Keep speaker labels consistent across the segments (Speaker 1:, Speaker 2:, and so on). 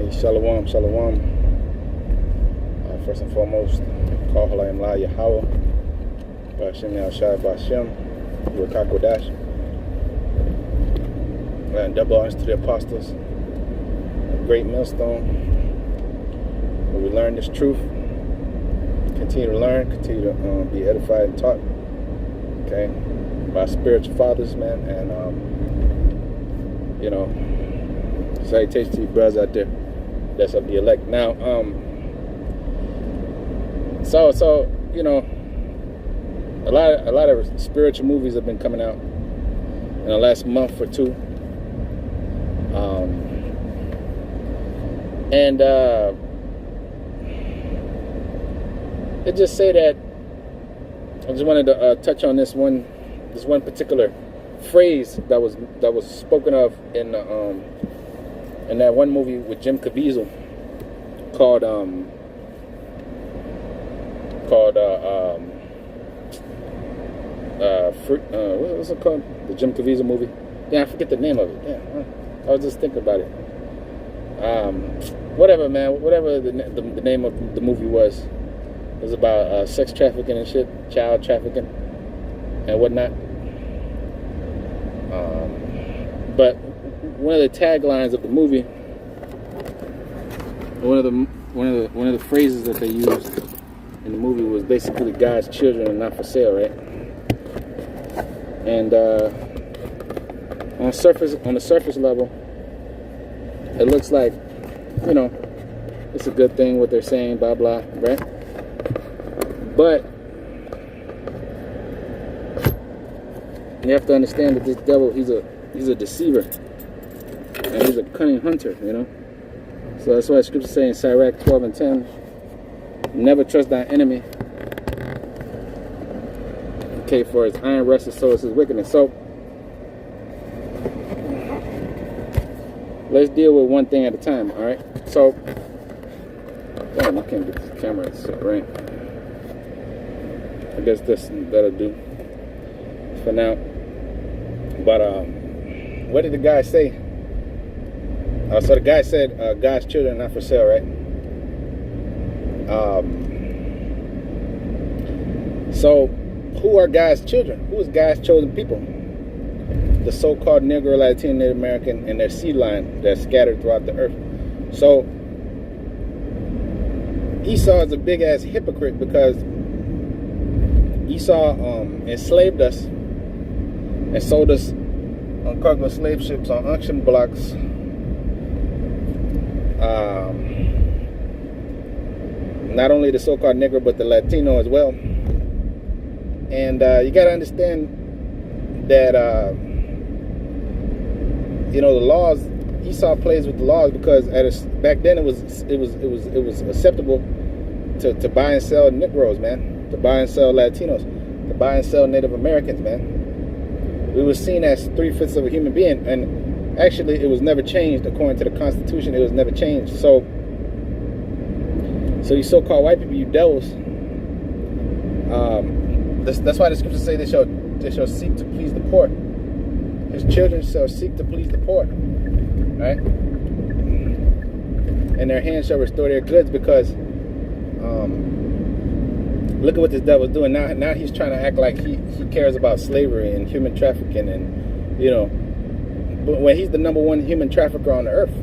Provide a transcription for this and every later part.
Speaker 1: Hey, shalom, shalom. First and foremost, call Halayim La Yahweh, Ba'ashem Yahushai Ba'ashem, Ruach and double honors to the apostles, a great millstone, where we learn this truth, continue to learn, continue to be edified and taught, okay, by spiritual fathers, man, and, salutations to you brothers out there that's of the elect. Now, so a lot of spiritual movies have been coming out in the last month or two, and it just say that I just wanted to touch on this one particular phrase that was spoken of in that one movie with Jim Caviezel called what's it called? The Jim Caviezel movie. Yeah, I forget the name of it. Yeah, I was just thinking about it. Whatever, man. Whatever the name of the movie was. It was about sex trafficking and shit, child trafficking and whatnot. But one of the taglines of the movie, one of the phrases that they used in the movie was basically God's children are not for sale, right? And on the surface level, it looks like, it's a good thing what they're saying, blah blah, right? But you have to understand that this devil, he's a deceiver, and he's a cunning hunter, So that's why the scripture say in Sirach 12:10, never trust thy enemy. Okay, for his iron rested, so is his wickedness. So let's deal with one thing at a time, all right? So, damn, I can't get this camera to sit right. I guess that'll do for now. But what did the guy say? So the guy said, God's children are not for sale, right? So who are God's children? Who is God's chosen people? The so-called Negro, Latino, Native American, and their seed line that's scattered throughout the earth. So Esau is a big-ass hypocrite because Esau enslaved us and sold us on cargo slave ships on auction blocks. Not only the so-called Negro, but the Latino as well. And you got to understand that the laws, Esau plays with the laws because back then it was acceptable to buy and sell Negroes, man, to buy and sell Latinos, to buy and sell Native Americans, man. We were seen as 3/5 of a human being, and actually it was never changed according to the Constitution. It was never changed. So you so-called white people, you devils. That's why the scriptures say they shall seek to please the poor. His children shall seek to please the poor, right? And their hands shall restore their goods, because look at what this devil's doing now. Now he's trying to act like he cares about slavery and human trafficking, and but when he's the number one human trafficker on the earth.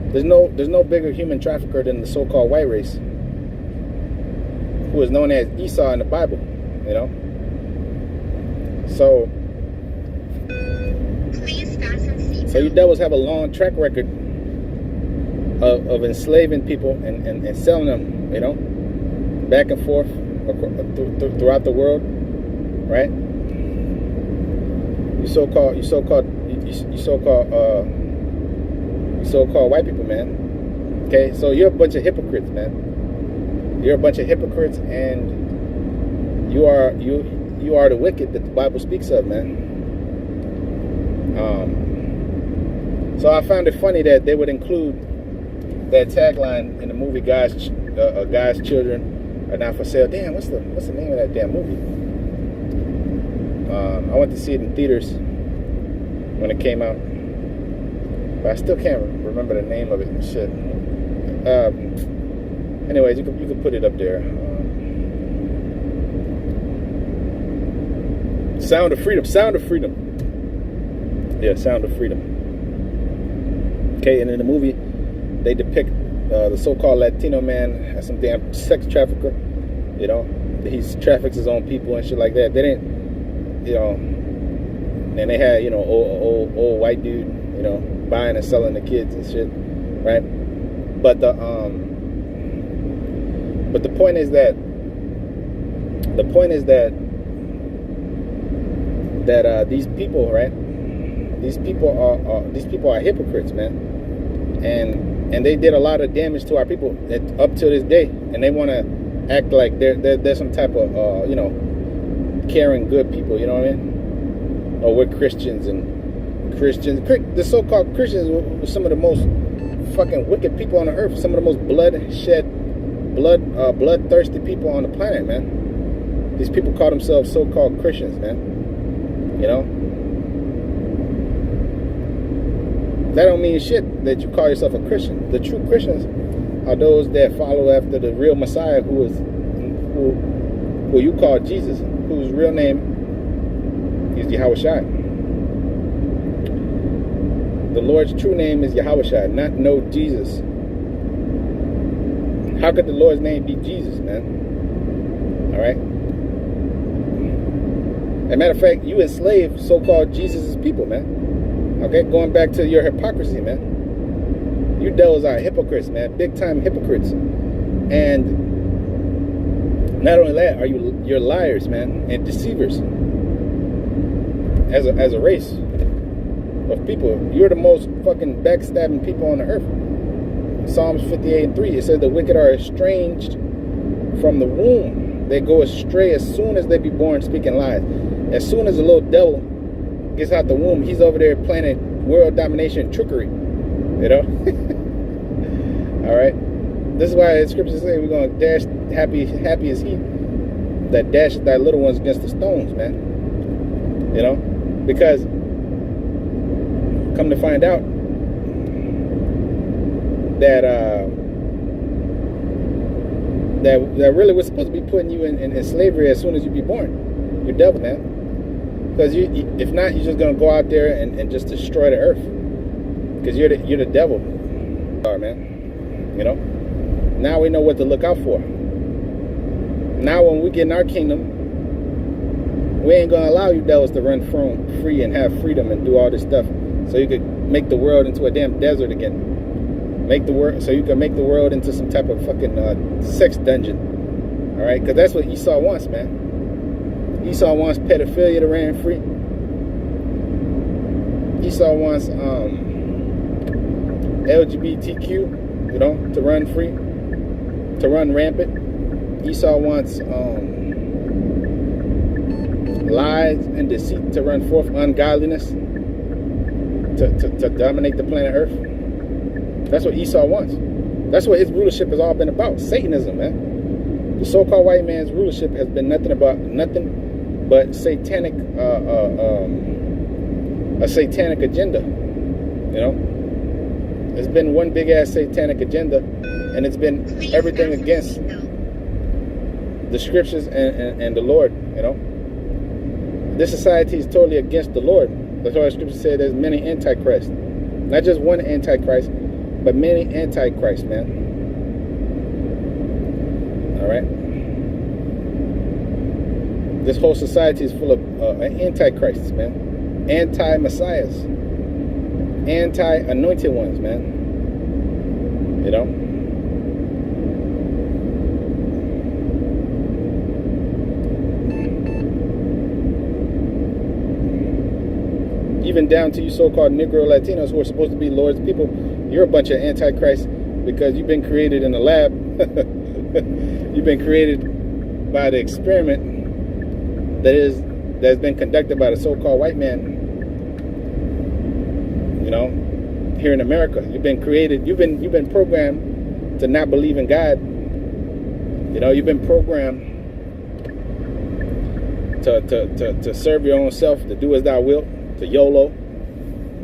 Speaker 1: There's no bigger human trafficker than the so-called white race, who is known as Esau in the Bible, So you devils have a long track record of enslaving people and selling them, back and forth throughout the world, right? You so-called white people, man. Okay, so you're a bunch of hypocrites, man. You're a bunch of hypocrites, and you are the wicked that the Bible speaks of, man. So I found it funny that they would include that tagline in the movie God's children are not for sale. Damn, what's the name of that damn movie? I went to see it in theaters when it came out. but I still can't remember the name of it and shit. Anyways, you can put it up there. Sound of Freedom. Sound of Freedom. Yeah, Sound of Freedom. Okay, and in the movie, they depict the so-called Latino man as some damn sex trafficker. You know, he traffics his own people and shit like that. They didn't, you know, and they had, you know, old white dude, you know, buying and selling the kids and shit, right? But the point is that these people, right? These people are hypocrites, man, and they did a lot of damage to our people up to this day, and they want to act like they're some type of you know, caring good people, you know what I mean? Or we're Christians, the so-called Christians were some of the most fucking wicked people on the earth, some of the most bloodthirsty people on the planet, man. These people call themselves so-called Christians, man. You know, that don't mean shit that you call yourself a Christian. The true Christians are those that follow after the real Messiah, who you call Jesus, whose real name is Yahushua. The Lord's true name is Yahushua, not no Jesus. How could the Lord's name be Jesus, man? All right. As a matter of fact, you enslave so-called Jesus' people, man. Okay, going back to your hypocrisy, man. You devils are hypocrites, man. Big time hypocrites. And not only that, you're liars, man, and deceivers. As a race of people, you're the most fucking backstabbing people on the earth. Psalms 58:3, it says the wicked are estranged from the womb. They go astray as soon as they be born, speaking lies. As soon as a little devil gets out the womb, he's over there planning world domination trickery. You know? All right. This is why the scriptures say we're going to dash happy is he that dashes thy little ones against the stones, man. You know? Because come to find out that that really was supposed to be putting you in slavery as soon as you be born. You're devil, man. Because if not, you're just gonna go out there and just destroy the earth. Because you're the devil, man. You know. Now we know what to look out for. Now when we get in our kingdom, we ain't gonna allow you devils to run free and have freedom and do all this stuff, so you could make the world into a damn desert again. So you can make the world into some type of fucking sex dungeon. All right, because that's what Esau wants, man. Esau wants pedophilia to run free. Esau wants LGBTQ, you know, to run free, to run rampant. Esau wants lies and deceit to run forth, ungodliness to dominate the planet Earth. That's what Esau wants. That's what his rulership has all been about. Satanism, man. The so-called white man's rulership has been nothing but satanic, a satanic agenda. You know, it's been one big ass satanic agenda, and it's been everything against the scriptures and the Lord. You know, this society is totally against the Lord. That's why the scripture said there's many antichrists, not just one antichrist, but many antichrists, man. All right. This whole society is full of antichrists, man. Anti-messiahs. Anti-anointed ones, man. You know? Even down to you so-called Negro Latinos who are supposed to be Lord's people, you're a bunch of antichrists because you've been created in a lab. You've been created by the experiment that's been conducted by the so-called white man, you know, here in America. You've been programmed to not believe in God. You know, you've been programmed to serve your own self, to do as thou wilt, to YOLO.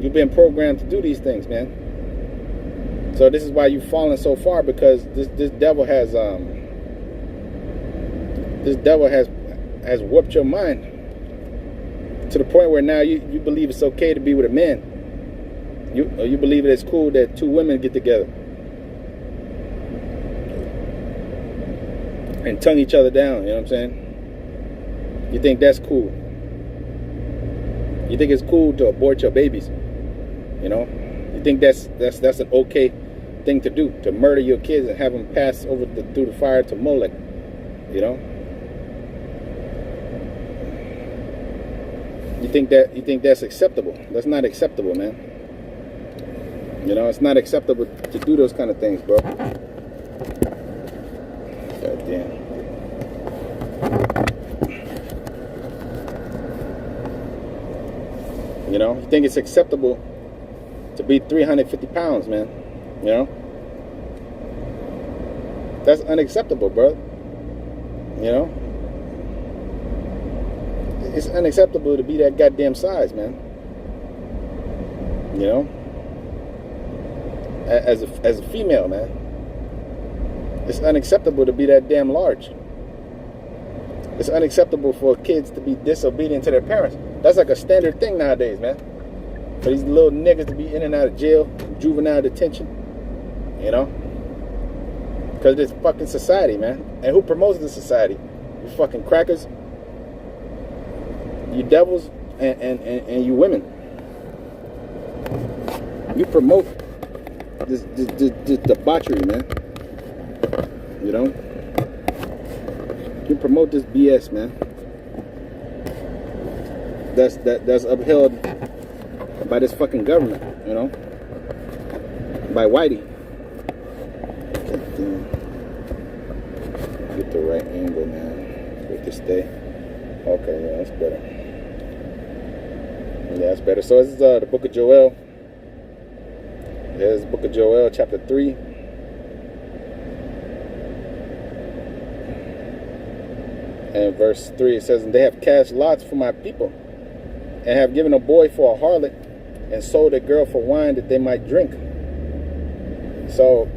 Speaker 1: You've been programmed to do these things, man. So this is why you've fallen so far, because this devil has warped your mind to the point where now you believe it's okay to be with a man. You believe it's cool that two women get together and tongue each other down. You know what I'm saying? You think that's cool. You think it's cool to abort your babies. You know? You think that's an okay thing to do, to murder your kids and have them pass over through the fire to Molech. You know? You think that's acceptable? That's not acceptable, man. You know, it's not acceptable to do those kind of things, bro. God damn. You know, you think it's acceptable to be 350 pounds, man. You know? That's unacceptable, bro. You know? It's unacceptable to be that goddamn size, man. You know? As a female, man. It's unacceptable to be that damn large. It's unacceptable for kids to be disobedient to their parents. That's like a standard thing nowadays, man. For these little niggas to be in and out of jail, juvenile detention. You know? Because it's fucking society, man. And who promotes the society? You fucking crackers. You devils and you women. You promote this debauchery, man. You know? You promote this BS, man. That's upheld by this fucking government, you know? By Whitey. Get the right angle, man. Get this stay. Okay, yeah, that's better. Yeah, that's better. So this is the book of Joel. There's the book of Joel, chapter 3. And verse 3, it says, "And they have cast lots for my people, and have given a boy for a harlot, and sold a girl for wine that they might drink." So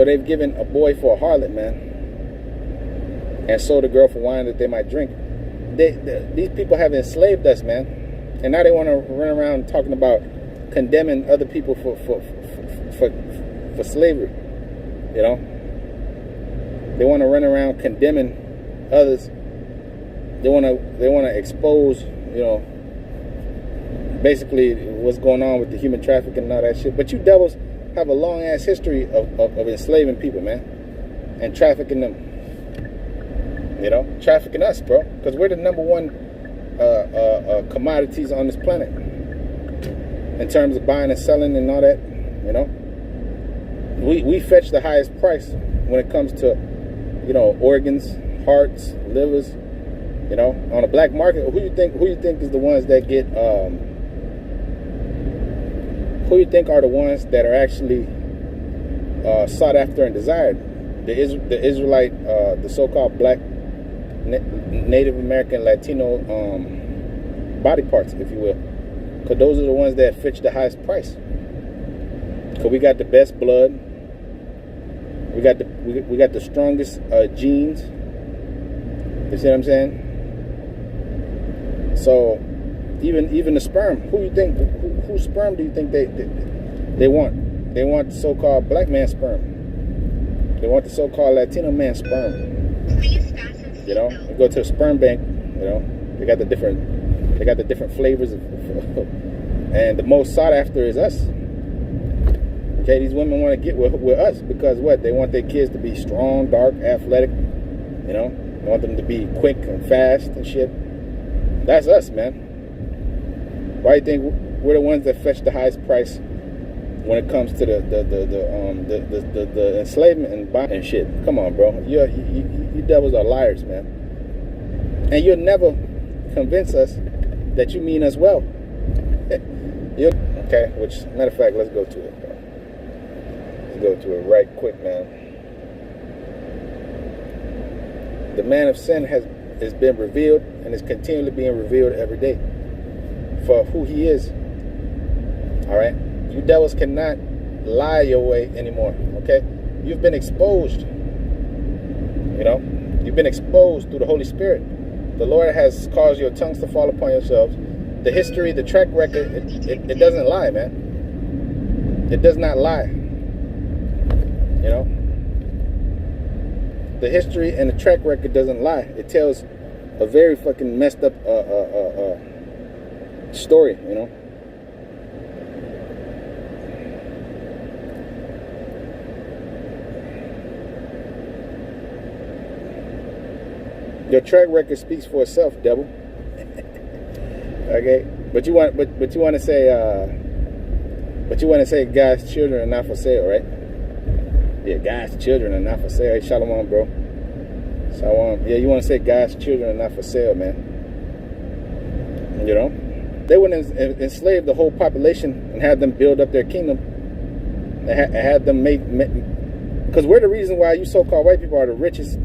Speaker 1: they've given a boy for a harlot, man, and sold a girl for wine that they might drink. These people have enslaved us, man, and now they want to run around talking about condemning other people for slavery. You know, they want to run around condemning others. They want to expose, you know, basically what's going on with the human trafficking and all that shit. But you devils have a long ass history of enslaving people, man, and trafficking them. You know, trafficking us, bro, because we're the number one commodities on this planet in terms of buying and selling and all that. You know, we fetch the highest price when it comes to, you know, organs, hearts, livers. You know, on the black market, who you think is the ones that get who you think are the ones that are actually sought after and desired? The Israelite, the so-called black, Native American, Latino body parts, if you will, because those are the ones that fetch the highest price. Because we got the best blood, we got the strongest genes. You see what I'm saying? So even the sperm, whose sperm do you think they want? They want the so-called black man sperm. They want the so-called Latino man sperm. You know, you go to a sperm bank. You know, they got the different flavors and the most sought after is us. Okay, these women want to get with us because what? They want their kids to be strong, dark, athletic. You know, they want them to be quick and fast and shit. That's us, man. Why do you think we're the ones that fetch the highest price when it comes to the enslavement and buying and shit? Come on, bro. You devils are liars, man. And you'll never convince us that you mean us well. Okay, which, matter of fact, let's go to it, bro. Let's go to it right quick, man. The man of sin has been revealed and is continually being revealed every day. for who he is. All right? You devils cannot lie your way anymore, okay? You've been exposed. You know? You've been exposed through the Holy Spirit. The Lord has caused your tongues to fall upon yourselves. The history, the track record, it doesn't lie, man. It does not lie. You know? The history and the track record doesn't lie. It tells a very fucking messed up story, you know? Your track record speaks for itself, devil. Okay, but you want to say God's children are not for sale, right? Yeah, God's children are not for sale. Hey, shalom, bro. Shalom. Yeah, you want to say God's children are not for sale, man. You know, they wouldn't enslave the whole population and have them build up their kingdom and have them make. Because we're the reason why you so-called white people are the richest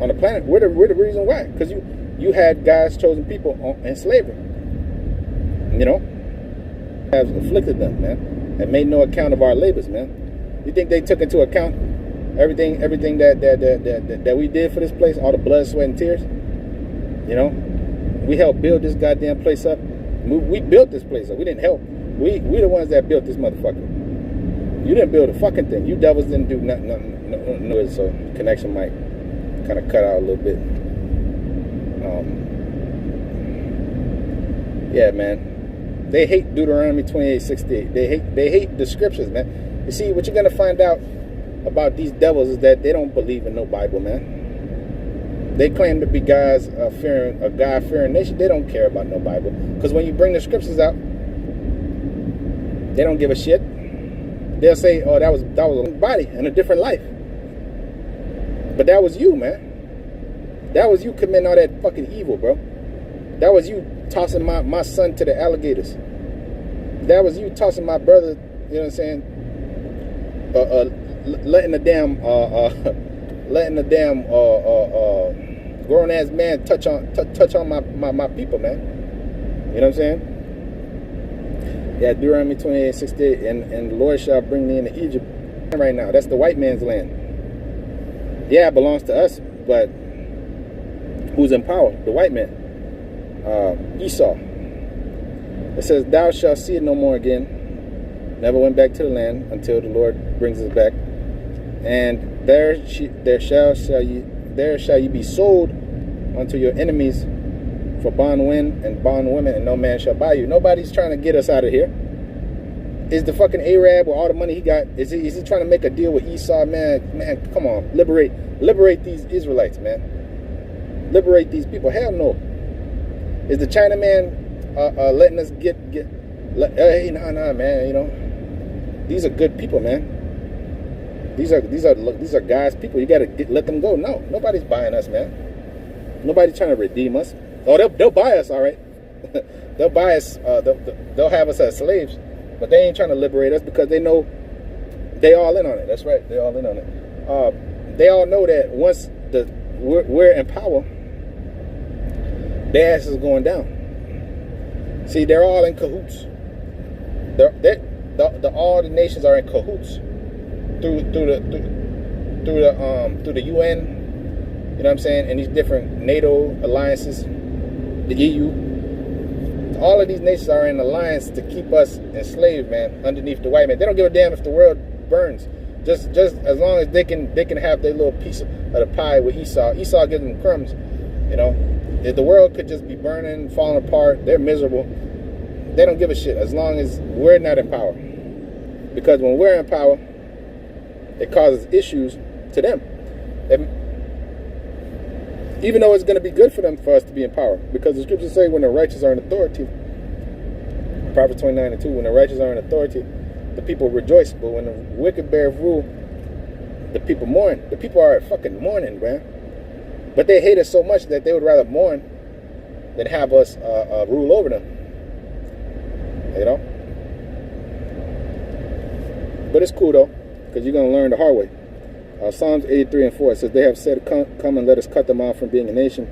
Speaker 1: on the planet. We're the reason why. Because you had God's chosen people in slavery. You know, has afflicted them, man, and made no account of our labors, man. You think they took into account everything that we did for this place, all the blood, sweat, and tears? You know, we helped build this goddamn place up. We built this place up. We didn't help. We the ones that built this motherfucker. You didn't build a fucking thing. You devils didn't do nothing. No, so connection might kind of cut out a little bit. Yeah, man. They hate Deuteronomy 28:68. They hate the scriptures, man. You see, what you're gonna find out about these devils is that they don't believe in no Bible, man. They claim to be a God-fearing nation. They don't care about no Bible, because when you bring the scriptures out, they don't give a shit. They'll say, "Oh, that was a body and a different life," but that was you, man. That was you committing all that fucking evil, bro. That was you tossing my son to the alligators. That was you tossing my brother, you know what I'm saying? Letting the damn grown ass man touch on my people, man. You know what I'm saying? Yeah, Deuteronomy 28:68, and the Lord shall bring me into Egypt. Right now, that's the white man's land. Yeah, it belongs to us, but who's in power? The white man. Esau. It says, "Thou shalt see it no more again." Never went back to the land until the Lord brings us back. And there shall ye be sold unto your enemies for bondmen and bondwomen, and no man shall buy you. Nobody's trying to get us out of here. Is the fucking Arab with all the money he got? Is he trying to make a deal with Esau? Man, come on, liberate these Israelites, man. Liberate these people. Hell no. Is the Chinaman letting us get? Hey, nah, man. You know, these are good people, man. These are God's people. You gotta let them go. No, nobody's buying us, man. Nobody's trying to redeem us. Oh, they'll buy us, all right. They'll buy us. They'll have us as slaves, but they ain't trying to liberate us because they know they all in on it. That's right, they all in on it. They all know that once we're in power, their ass is going down. See, they're all in cahoots. All the nations are in cahoots through the UN. You know what I'm saying? And these different NATO alliances, the EU. All of these nations are in alliance to keep us enslaved, man, underneath the white man. They don't give a damn if the world burns. Just as long as they can have their little piece of the pie with Esau. Esau gives them crumbs, you know. If the world could just be burning, falling apart, they're miserable. They don't give a shit as long as we're not in power. Because when we're in power, it causes issues to them. Even though it's going to be good for them for us to be in power. Because the scriptures say when the righteous are in authority, Proverbs 29:2, when the righteous are in authority, the people rejoice. But when the wicked bear rule, the people mourn. The people are fucking mourning, man. But they hate us so much that they would rather mourn than have us rule over them. You know? But it's cool, though, because you're going to learn the hard way. Psalms 83:4 says, "They have said, come and let us cut them off from being a nation.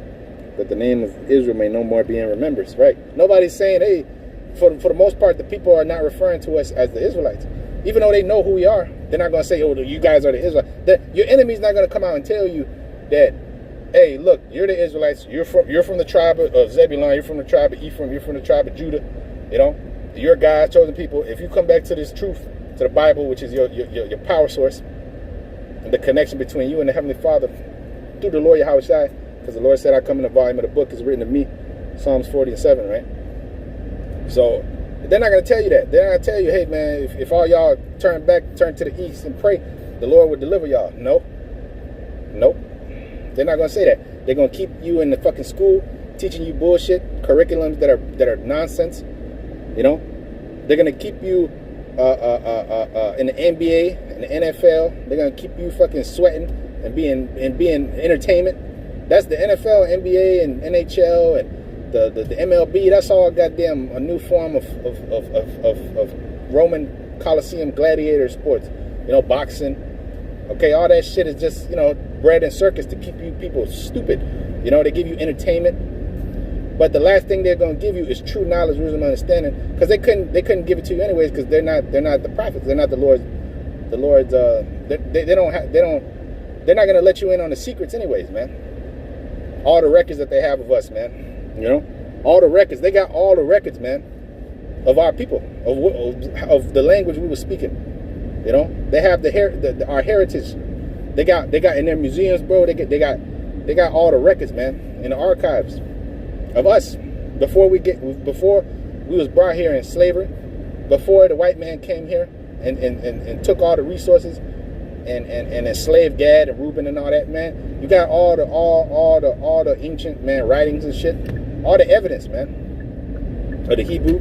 Speaker 1: that the name of Israel may no more be in remembrance, right? Nobody's saying, hey, for the most part, the people are not referring to us as the Israelites. Even though they know who we are, they're not going to say, oh, you guys are the Israelites. Your enemy's not going to come out and tell you that, hey, look, you're the Israelites. You're from the tribe of Zebulun. You're from the tribe of Ephraim. You're from the tribe of Judah. You know, you're God's chosen people. If you come back to this truth, to the Bible, which is your power source, and the connection between you and the Heavenly Father through the Lord Yahweh Shai, because the Lord said, I come in the volume of the book is written of me, Psalms 40:7, right? So they're not going to tell you that. They're not going to tell you, hey, man, if all y'all turn to the east and pray, the Lord will deliver y'all. No. Nope. They're not going to say that. They're going to keep you in the fucking school, teaching you bullshit, curriculums that are nonsense. You know? They're going to keep you in the NBA, in the NFL. They're going to keep you fucking sweating and being entertainment. That's the NFL, NBA, and NHL, and the MLB. That's all goddamn a new form of Roman Coliseum gladiator sports. You know, boxing. Okay, all that shit is just, you know, bread and circus to keep you people stupid. You know, they give you entertainment, but the last thing they're going to give you is true knowledge, wisdom, and understanding, because they couldn't give it to you anyways, because they're not the prophets. They're not the Lord's. They're not going to let you in on the secrets anyways, man. All the records that they have of us, man. You know, all the records. They got all the records, man, of our people, of the language we were speaking. You know, they have our heritage. They got in their museums, bro. They got all the records, man, in the archives of us before we was brought here in slavery, before the white man came here and took all the resources and enslaved Gad and Reuben and all that, man. You got all the ancient, man, writings and shit, all the evidence, man, of the Hebrew,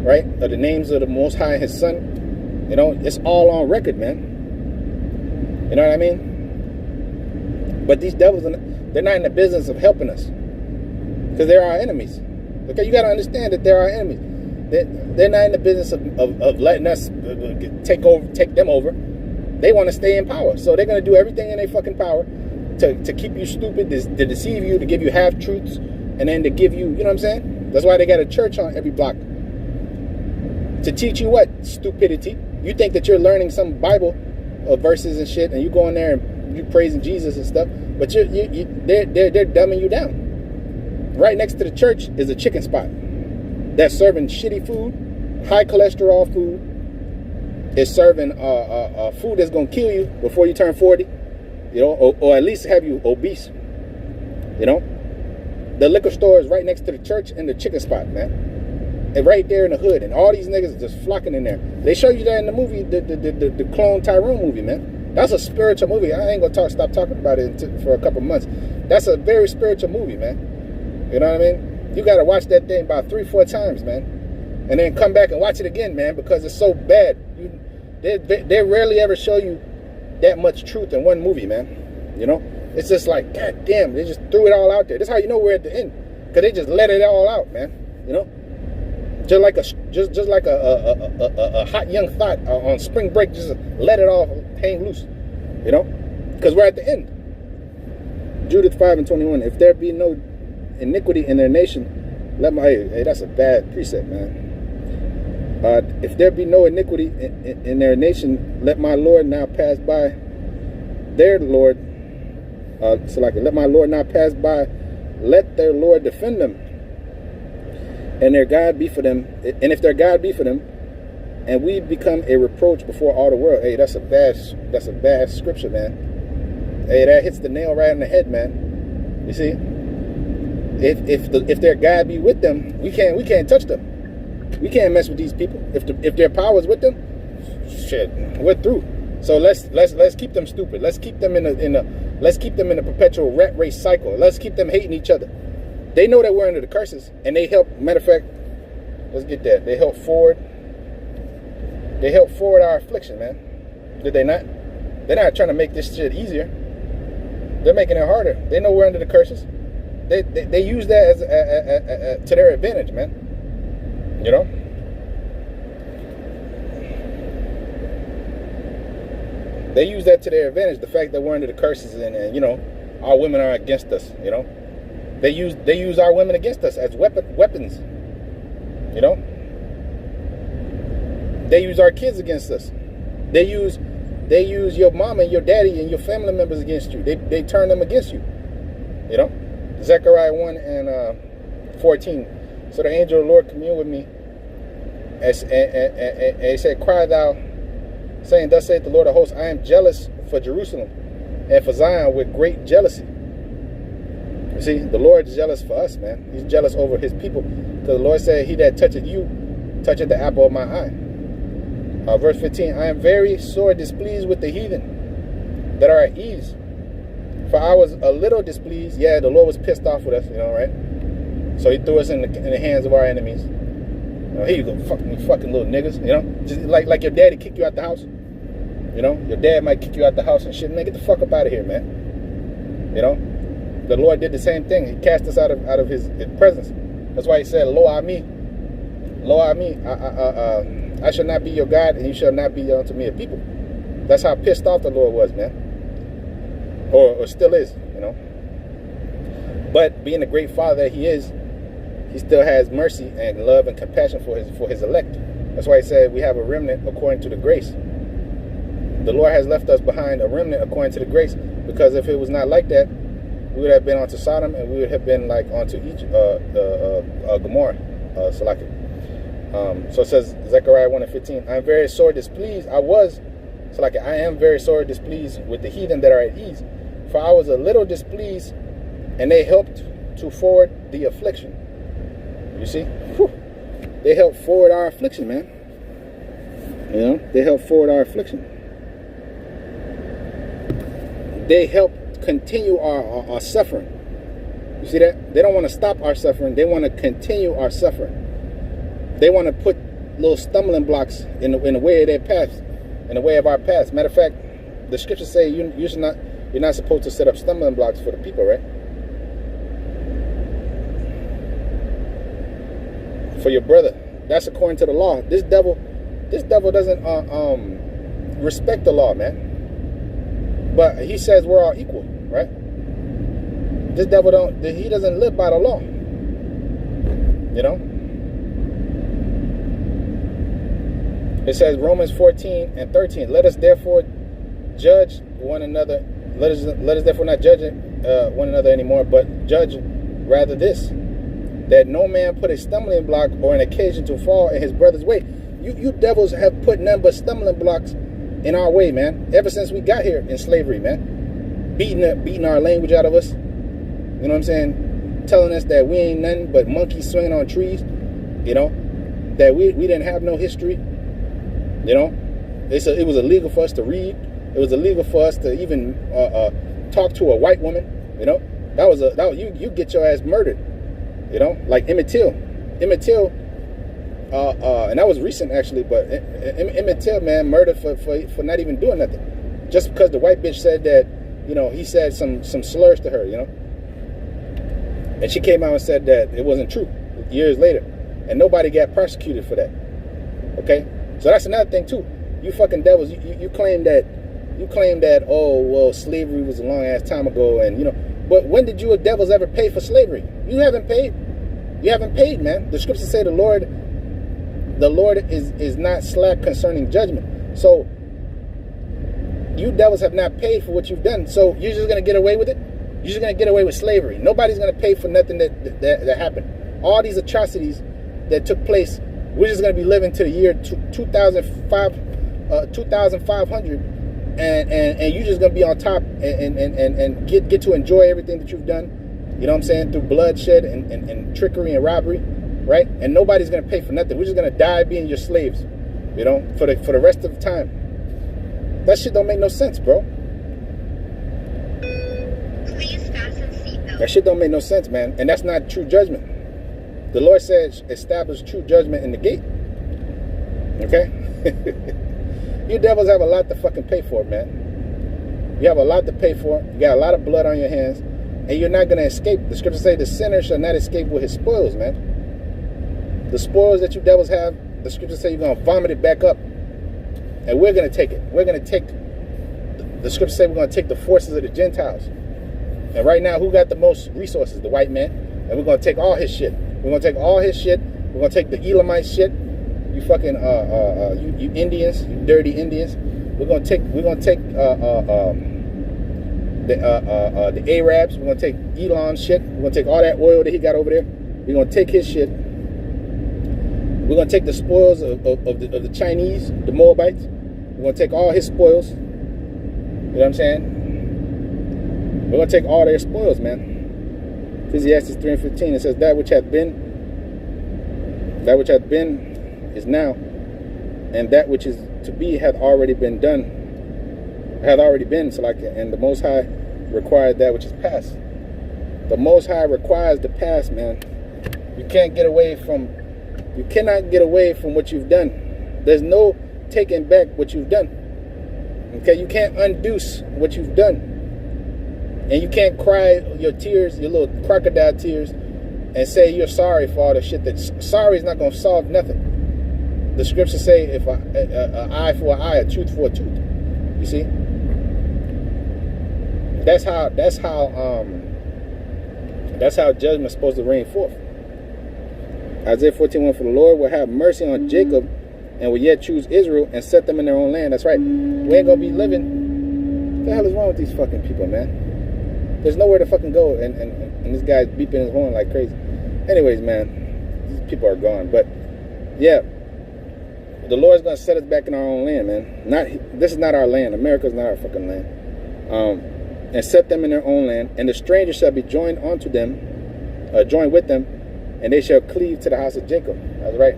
Speaker 1: right, of the names of the Most High and His Son. You know, it's all on record, man. You know what I mean? But these devils, they're not in the business of helping us, because they're our enemies. Okay, you got to understand that they're our enemies. They're not in the business of letting us take them over. They want to stay in power, so they're going to do everything in their fucking power to keep you stupid, to deceive you, to give you half truths, and then to give you, you know what I'm saying? That's why they got a church on every block, to teach you what? Stupidity. You think that you're learning some Bible verses and shit, and you go in there and you praising Jesus and stuff, but they're dumbing you down. Right next to the church is a chicken spot that's serving shitty food, high cholesterol food. It's serving food that's gonna kill you before you turn 40, you know, or at least have you obese. You know, the liquor store is right next to the church and the chicken spot, man. And right there in the hood, and all these niggas are just flocking in there. They show you that in the movie, the Clone Tyrone movie, man. That's a spiritual movie. I ain't gonna stop talking about it for a couple months. That's a very spiritual movie, man. You know what I mean? You gotta watch that thing about 3-4 times, man, and then come back and watch it again, man, because it's so bad. They rarely ever show you that much truth in one movie, man. You know, it's just like, God damn, they just threw it all out there. That's how you know we're at the end, because they just let it all out, man. You know. Just like a hot young thought on spring break, just let it all hang loose, you know, because we're at the end. Judith 5:21. If there be no iniquity in their nation, hey, that's a bad precept, man. If there be no iniquity in their nation, let my Lord now pass by. Their Lord, let my Lord now pass by. Let their Lord defend them. And their God be for them, and if their God be for them, and we become a reproach before all the world, hey, that's a bad scripture, man. Hey, that hits the nail right on the head, man. You see, if their God be with them, we can't touch them. We can't mess with these people. If their power is with them, shit, we're through. So let's keep them stupid. Let's keep them in a perpetual rat race cycle. Let's keep them hating each other. They know that we're under the curses, and they help. Matter of fact, let's get that. They help forward our affliction, man. Did they not? They're not trying to make this shit easier. They're making it harder. They know we're under the curses. They use that as to their advantage, man. You know. They use that to their advantage. The fact that we're under the curses, and you know, our women are against us. You know. They use our women against us as weapons. You know? They use our kids against us. They use your mom and your daddy and your family members against you. They turn them against you. You know? Zechariah 1 and 14. So the angel of the Lord communed with me, and he said, cry thou, saying, thus saith the Lord of hosts, I am jealous for Jerusalem and for Zion with great jealousy. You see, the Lord is jealous for us, man. He's jealous over his people. Because the Lord said, he that toucheth you, toucheth the apple of my eye. Verse 15, I am very sore displeased with the heathen that are at ease. For I was a little displeased. Yeah, the Lord was pissed off with us, you know, right? So he threw us in the hands of our enemies. You know, here you go, fucking little niggas, you know? Just like your daddy kicked you out the house. You know, your dad might kick you out the house and shit. Man, get the fuck up out of here, man. You know? The Lord did the same thing. He cast us out of his presence. That's why he said, Lo ami, I shall not be your God, and you shall not be unto me a people. That's how pissed off the Lord was, man. Or still is, you know. But being the great father that he is, he still has mercy and love and compassion for his elect. That's why he said we have a remnant according to the grace. The Lord has left us behind a remnant according to the grace, because if it was not like that, we would have been onto Sodom, and we would have been like onto Egypt, Gomorrah, Salaki. So it says, Zechariah 1 and 15, I am very sore displeased. I am very sore displeased with the heathen that are at ease. For I was a little displeased, and they helped to forward the affliction. You see? Whew. They helped forward our affliction, man. You know? They helped forward our affliction. They helped continue our suffering. You see that? They don't want to stop our suffering. They want to continue our suffering. They want to put little stumbling blocks in the way of their path, in the way of our path. Matter of fact, the scriptures say you're not supposed to set up stumbling blocks for the people, right? For your brother. That's according to the law. This devil doesn't respect the law, man. But he says we're all equal, right? This devil doesn't live by the law. You know? It says Romans 14 and 13. Let us therefore judge one another. Let us therefore not judge one another anymore, but judge rather this, that no man put a stumbling block or an occasion to fall in his brother's way. You devils have put none but stumbling blocks in our way, man. Ever since we got here in slavery, man. Beating our language out of us. You know what I'm saying? Telling us that we ain't nothing but monkeys swinging on trees. You know? That we didn't have no history. You know? It was illegal for us to read. It was illegal for us to even talk to a white woman. You know? You get your ass murdered. You know? Like Emmett Till. And that was recent actually, but Emmett Till, man, murdered for not even doing nothing. Just because the white bitch said that, you know, he said some slurs to her, you know. And she came out and said that it wasn't true years later. And nobody got prosecuted for that. Okay? So that's another thing too. You fucking devils, you claim that, oh, well, slavery was a long ass time ago, and you know, but when did you devils ever pay for slavery? You haven't paid. You haven't paid, man. The scriptures say the Lord is not slack concerning judgment. So you devils have not paid for what you've done. So you're just gonna get away with it? You're just gonna get away with slavery. Nobody's gonna pay for nothing that happened. All these atrocities that took place, we're just gonna be living to the year 2500, and you're just gonna be on top and get to enjoy everything that you've done. You know what I'm saying? Through bloodshed and trickery and robbery, right? And nobody's gonna pay for nothing. We're just gonna die being your slaves, you know, for the rest of the time. That shit don't make no sense, bro.
Speaker 2: Please fasten seatbelt.
Speaker 1: That shit don't make no sense, man. And that's not true judgment. The Lord said, establish true judgment in the gate. Okay? You devils have a lot to fucking pay for, man. You have a lot to pay for. You got a lot of blood on your hands. And you're not going to escape. The scriptures say the sinner shall not escape with his spoils, man. The spoils that you devils have, the scriptures say you're going to vomit it back up. And we're going to take it. We're going to take, the scriptures say we're going to take the forces of the Gentiles. And right now, who got the most resources? The white man. And we're going to take all his shit. We're going to take all his shit. We're going to take the Elamite shit. You fucking, you Indians, you dirty Indians. We're going to take the Arabs. We're going to take Elon's shit. We're going to take all that oil that he got over there. We're going to take his shit. We're going to take the spoils of the Chinese, the Moabites. We're going to take all his spoils. You know what I'm saying? We're going to take all their spoils, man. Ecclesiastes 3:15, it says, that which hath been is now, and that which is to be hath already been done, and the Most High required that which is past. The Most High requires the past, man. You cannot get away from what you've done. There's no taking back what you've done. Okay, you can't undo what you've done. And you can't cry your tears, your little crocodile tears, and say you're sorry for all the shit. Sorry is not going to solve nothing. The scriptures say, if an eye for an eye, a tooth for a tooth. You see? That's how judgment's supposed to reign forth. Isaiah 14:1, for the Lord will have mercy on Jacob and will yet choose Israel and set them in their own land. That's right. We ain't gonna be living. What the hell is wrong with these fucking people, man? There's nowhere to fucking go, and this guy's beeping his horn like crazy. Anyways, man, these people are gone. But yeah, the Lord's gonna set us back in our own land, man. This is not our land. America's not our fucking land. And set them in their own land, and the stranger shall be joined with them, and they shall cleave to the house of Jacob. That's right.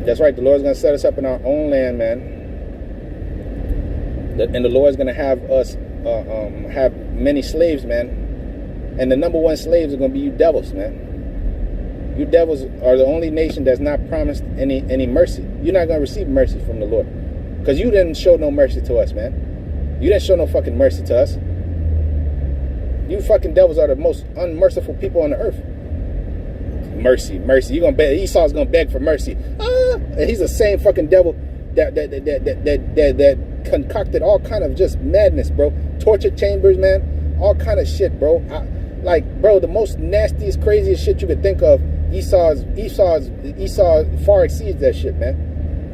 Speaker 1: That's right. The Lord's gonna set us up in our own land, man. And the Lord's gonna have us have many slaves, man. And the number one slaves are gonna be you devils, man. You devils are the only nation that's not promised any mercy. You're not gonna receive mercy from the Lord, because you didn't show no mercy to us, man. You didn't show no fucking mercy to us. You fucking devils are the most unmerciful people on the earth. Mercy. You gonna beg? Esau's gonna beg for mercy. And he's the same fucking devil that concocted all kind of just madness, bro. Torture chambers, man. All kind of shit, bro. Bro, the most nastiest, craziest shit you could think of. Esau far exceeds that shit, man.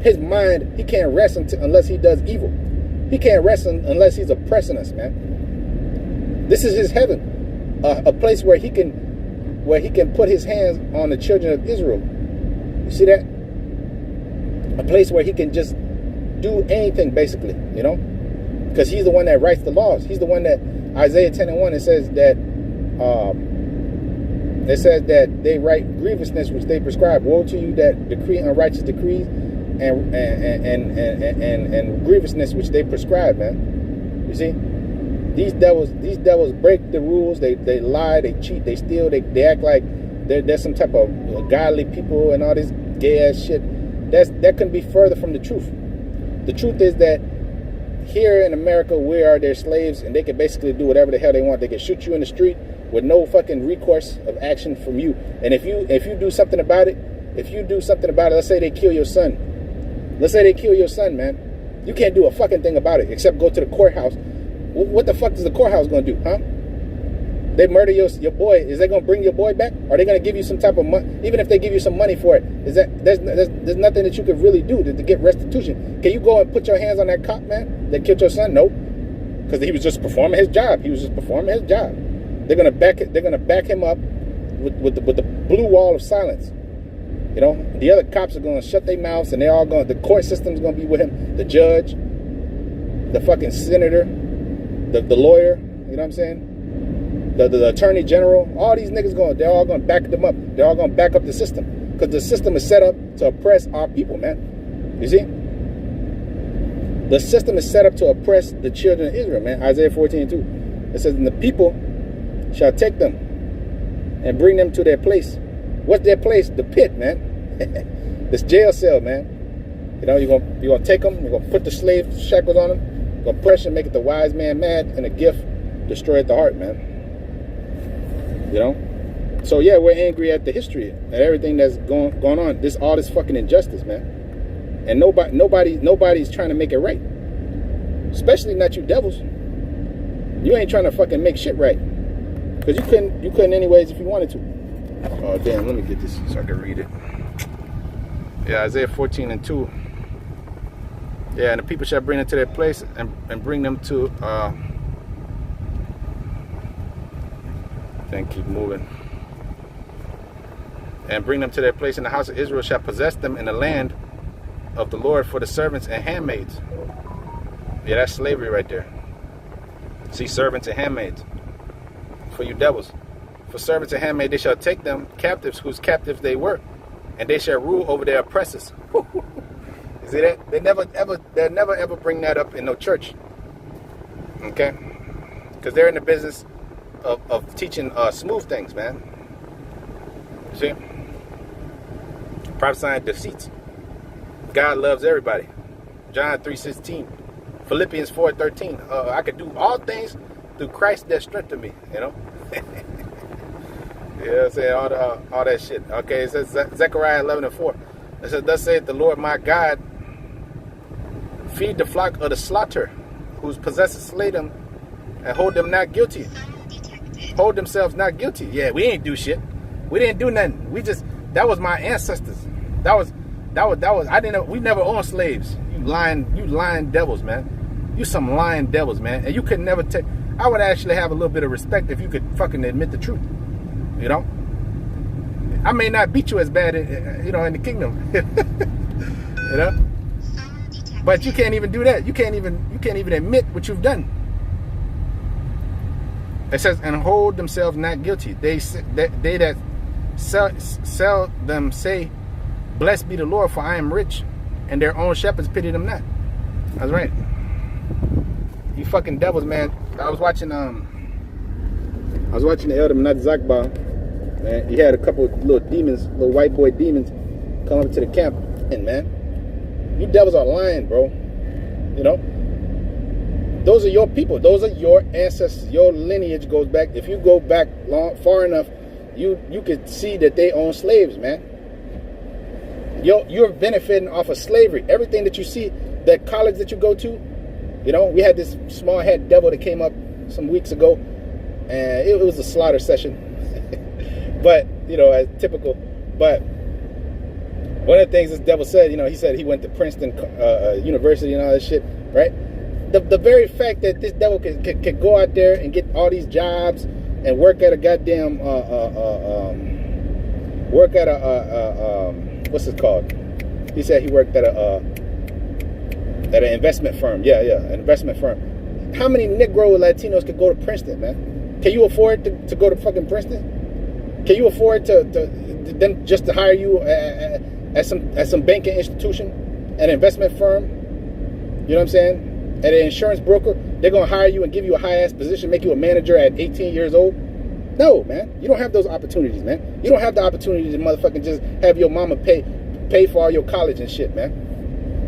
Speaker 1: His mind, he can't rest unless he does evil. He can't rest unless he's oppressing us, man. This is his heaven, a place where he can put his hands on the children of Israel. You see that? A place where he can just do anything, basically, you know, because he's the one that writes the laws. He's the one that Isaiah 10:1, it says that they write grievousness which they prescribe. Woe to you that decree unrighteous decrees and grievousness which they prescribe, man. You see, these devils break the rules. They lie, they cheat, they steal, they act like they're some type of godly people and all this gay ass shit. That couldn't be further from the truth. The truth is that here in America, we are their slaves, and they can basically do whatever the hell they want. They can shoot you in the street with no fucking recourse of action from you. And if you do something about it, let's say they kill your son. Let's say they kill your son, man. You can't do a fucking thing about it except go to the courthouse. What the fuck is the courthouse gonna do, huh? They murder your boy. Is they gonna bring your boy back? Are they gonna give you some type of money? Even if they give you some money for it, there's nothing that you could really do to get restitution. Can you go and put your hands on that cop, man, that killed your son? Nope, because he was just performing his job. They're gonna back him up with the blue wall of silence. You know, the other cops are gonna shut their mouths, and the court system's gonna be with him. The judge, the fucking senator, the lawyer. You know what I'm saying? The attorney general, all these niggas they're all gonna back them up. They're all gonna back up the system, because the system is set up to oppress our people, man. You see? The system is set up to oppress the children of Israel, man. Isaiah 14:2. It says, and the people shall take them and bring them to their place. What's their place? The pit, man. This jail cell, man. You know, you're gonna take them, you're gonna put the slave shackles on them, you're gonna press and make it the wise man mad, and a gift destroyeth the heart, man. You know? So yeah, we're angry at the history, at everything that's going on. All this fucking injustice, man. And nobody's trying to make it right. Especially not you devils. You ain't trying to fucking make shit right. Because you couldn't anyways if you wanted to. Oh, damn, let me get this so I can read it. Yeah, Isaiah 14:2. Yeah, and the people shall bring them to their place and bring them to, then keep moving. And bring them to their place in the house of Israel shall possess them in the land of the Lord for the servants and handmaids. Yeah, that's slavery right there. See, servants and handmaids. For you devils. For servants and handmaids, they shall take them captives whose captives they were, and they shall rule over their oppressors. You see that? They'll never ever bring that up in no church. Okay? Because they're in the business of teaching smooth things, man. You see? Prophesying deceits. God loves everybody. John 3:16. Philippians 4:13. I could do all things through Christ that strengthened me. You know? Yeah, I'm saying all that shit. Okay, it says Zechariah 11:4. It says, thus saith the Lord my God, feed the flock of the slaughter, whose possessors slay them, and hold them not guilty. Hold themselves not guilty. Yeah, we ain't do shit. We didn't do nothing. That was my ancestors. That was we never owned slaves. You lying devils, man. You some lying devils, man. And you could never take. I would actually have a little bit of respect if you could fucking admit the truth. You know? I may not beat you as bad, in the kingdom. You know? But you can't even do that. You can't even admit what you've done. It says, and hold themselves not guilty. They that sell them say, blessed be the Lord, for I am rich, and their own shepherds pity them not. That's right. You fucking devils, man. I was watching the Elder Menat Zakba. Man, he had a couple of little demons, little white boy demons, come up to the camp. And man, you devils are lying, bro. You know, those are your people. Those are your ancestors. Your lineage goes back. If you go back far enough, you could see that they own slaves, man. You're benefiting off of slavery. Everything that you see, that college that you go to, we had this small head devil that came up some weeks ago, and it was a slaughter session. But, as typical. But one of the things this devil said, he said he went to Princeton University and all that shit, right? The very fact that this devil can go out there and get all these jobs and work at a goddamn, what's it called? He said he worked at an investment firm. Yeah, an investment firm. How many Negro Latinos could go to Princeton, man? Can you afford to go to fucking Princeton? Can you afford to them just to hire you at some banking institution, an investment firm? You know what I'm saying? At an insurance broker, they're gonna hire you and give you a high ass position, make you a manager at 18 years old. No, man, you don't have those opportunities, man. You don't have the opportunity to motherfucking just have your mama pay for all your college and shit, man.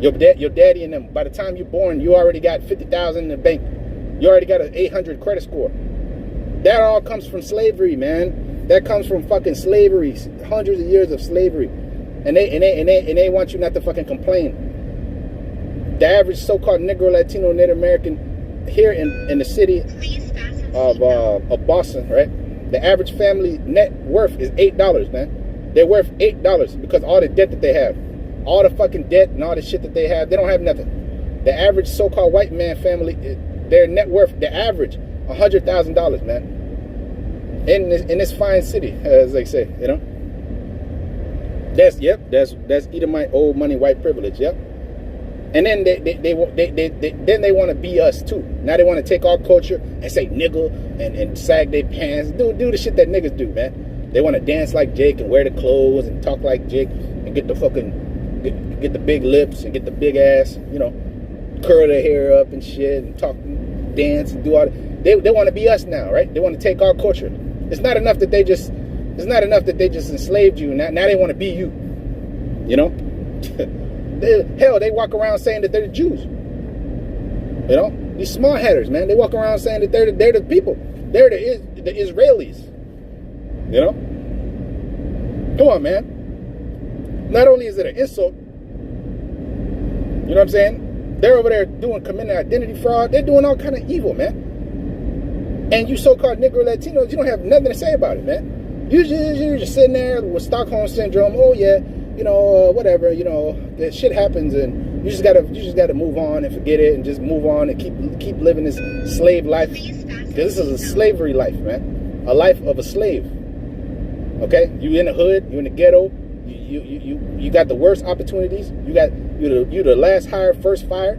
Speaker 1: Your daddy and them. By the time you're born, you already got $50,000 in the bank. You already got an 800 credit score. That all comes from slavery, man. That comes from fucking slavery, hundreds of years of slavery, and they want you not to fucking complain. The average so-called Negro, Latino, Native American here in the city of Boston, right? The average family net worth is $8, man. They're worth $8 because all the debt that they have, all the fucking debt and all the shit that they have, they don't have nothing. The average so-called white man family, their net worth, the average, $100,000, man. In this fine city, as they say, That's Edomite old money white privilege, yep. And then they want to be us too. Now they want to take our culture and say nigga and sag their pants, do the shit that niggas do, man. They want to dance like Jake and wear the clothes and talk like Jake and get the fucking get the big lips and get the big ass, curl their hair up and shit and talk, dance and do all that. They want to be us now, right? They want to take our culture. It's not enough that they just enslaved you. Now they want to be you. They walk around saying that they're the Jews. These small headers, man. They walk around saying that they're the people. They're the Israelis. Come on, man. Not only is it an insult, you know what I'm saying? They're over there committing identity fraud. They're doing all kind of evil, man. And you so-called Negro Latinos, you don't have nothing to say about it, man. You're just sitting there with Stockholm syndrome. Oh yeah, whatever. That shit happens, and you just gotta move on and forget it, and just move on and keep living this slave life. Because this is a slavery life, man. A life of a slave. Okay, you in the hood, you in the ghetto. You got the worst opportunities. You're the last hired, first fired.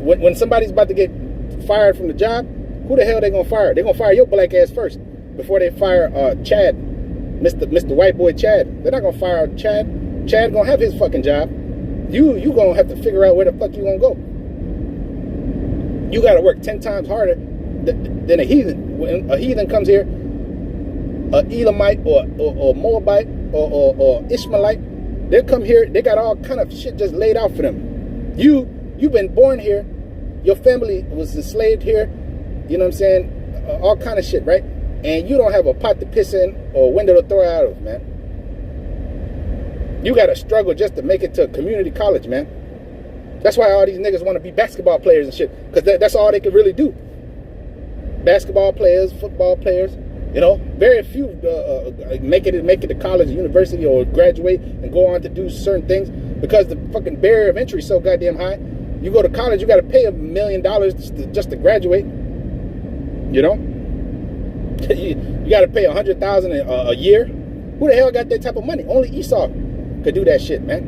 Speaker 1: When somebody's about to get fired from the job, who the hell they gonna fire? They gonna fire your black ass first before they fire Chad, Mr. White Boy Chad. They're not gonna fire Chad. Chad gonna have his fucking job. You gonna have to figure out where the fuck you gonna go. You gotta work 10 times harder than a heathen. When a heathen comes here, a Elamite or Moabite or Ishmaelite, they come here, they got all kind of shit just laid out for them. You've been born here, your family was enslaved here, you know what I'm saying? All kind of shit, right? And you don't have a pot to piss in or a window to throw out of, man. You gotta struggle just to make it to community college, man. That's why all these niggas want to be basketball players and shit, because that's all they can really do. Basketball players, football players. Very few make it to college, university, or graduate and go on to do certain things because the fucking barrier of entry is so goddamn high. You go to college, you got to pay $1 million just to graduate. You got to pay $100,000 a year. Who the hell got that type of money? Only Esau could do that shit, man.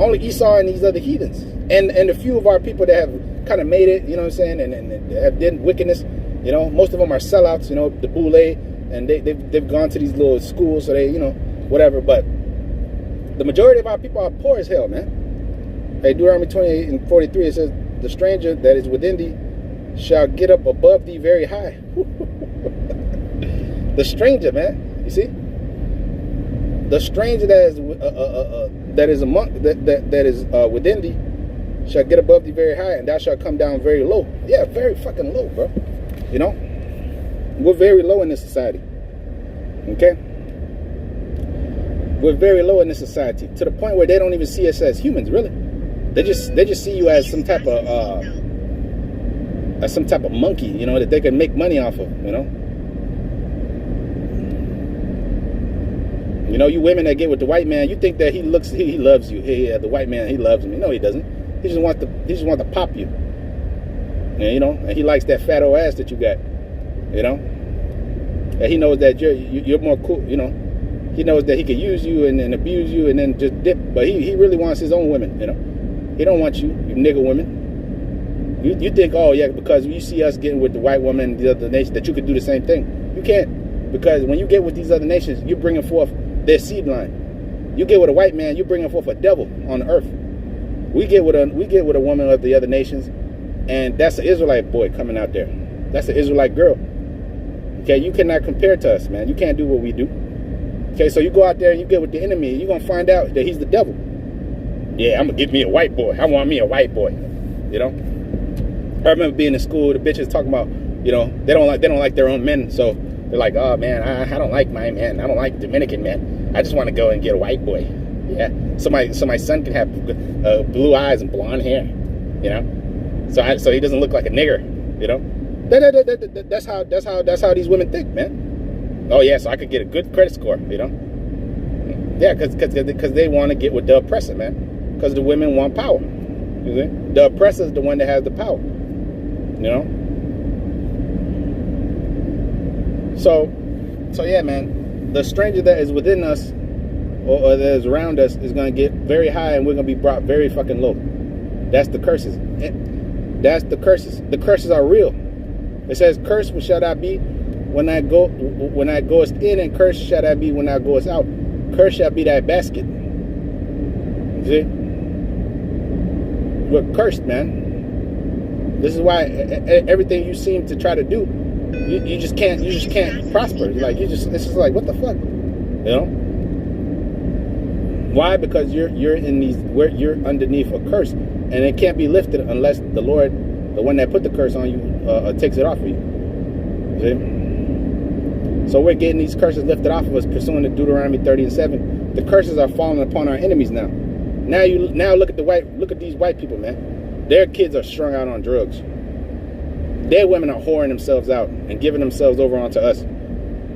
Speaker 1: Only Esau and these other heathens, and a few of our people that have kind of made it. You know what I'm saying? And have done wickedness. Most of them are sellouts, the boule, and they've gone to these little schools, so they, whatever. But the majority of our people are poor as hell, man. Hey, Deuteronomy 28:43, it says, "The stranger that is within thee shall get up above thee very high." The stranger, man. You see, the stranger that is among that is within thee shall get above thee very high, and thou shalt come down very low. Yeah, very fucking low, bro. We're very low in this society. Okay? We're very low in this society to the point where they don't even see us as humans, really. They just see you as some type of monkey, that they can make money off of, You women that get with the white man, you think that he loves you. Hey, the white man, he loves me. No, he doesn't. He just wants to pop you. And he likes that fat old ass that you got, and he knows that you're more cool, he knows that he could use you and abuse you and then just dip, but he really wants his own women, he don't want you nigger women. You think, oh yeah, because you see us getting with the white woman and the other nation that you could do the same thing. You can't, because when you get with these other nations, you're bringing forth their seed line. You get with a white man, you're bringing forth a devil on the earth. We get with a woman of the other nations, and that's an Israelite boy coming out there. That's an Israelite girl. Okay, you cannot compare to us, man. You can't do what we do. Okay, so you go out there and you get with the enemy, you're going to find out that he's the devil. Yeah, I'm going to get me a white boy. I want me a white boy. I remember being in school, the bitches talking about, they don't like their own men. So they're like, oh man, I don't like my man. I don't like Dominican men. I just want to go and get a white boy. Yeah, so my son can have blue eyes and blonde hair. So he doesn't look like a nigger, That's how these women think, man. Oh yeah, so I could get a good credit score, Yeah, because they want to get with the oppressor, man. Because the women want power. The oppressor is the one that has the power. So yeah, man. The stranger that is within us or that is around us is going to get very high, and we're going to be brought very fucking low. That's the curses. That's the curses. The curses are real. It says, "Cursed shall thou be when I goest in, and cursed shall thou be when thou goest out. Cursed shall be thy basket." See? We're cursed, man. This is why everything you seem to try to do, you just can't prosper. It's just like, what the fuck, Why? Because you're underneath a curse, and it can't be lifted unless the Lord, the one that put the curse on you, takes it off of you. See? So we're getting these curses lifted off of us, pursuant to Deuteronomy 30:7. The curses are falling upon our enemies now. Now look at these white people, man. Their kids are strung out on drugs. Their women are whoring themselves out and giving themselves over onto us.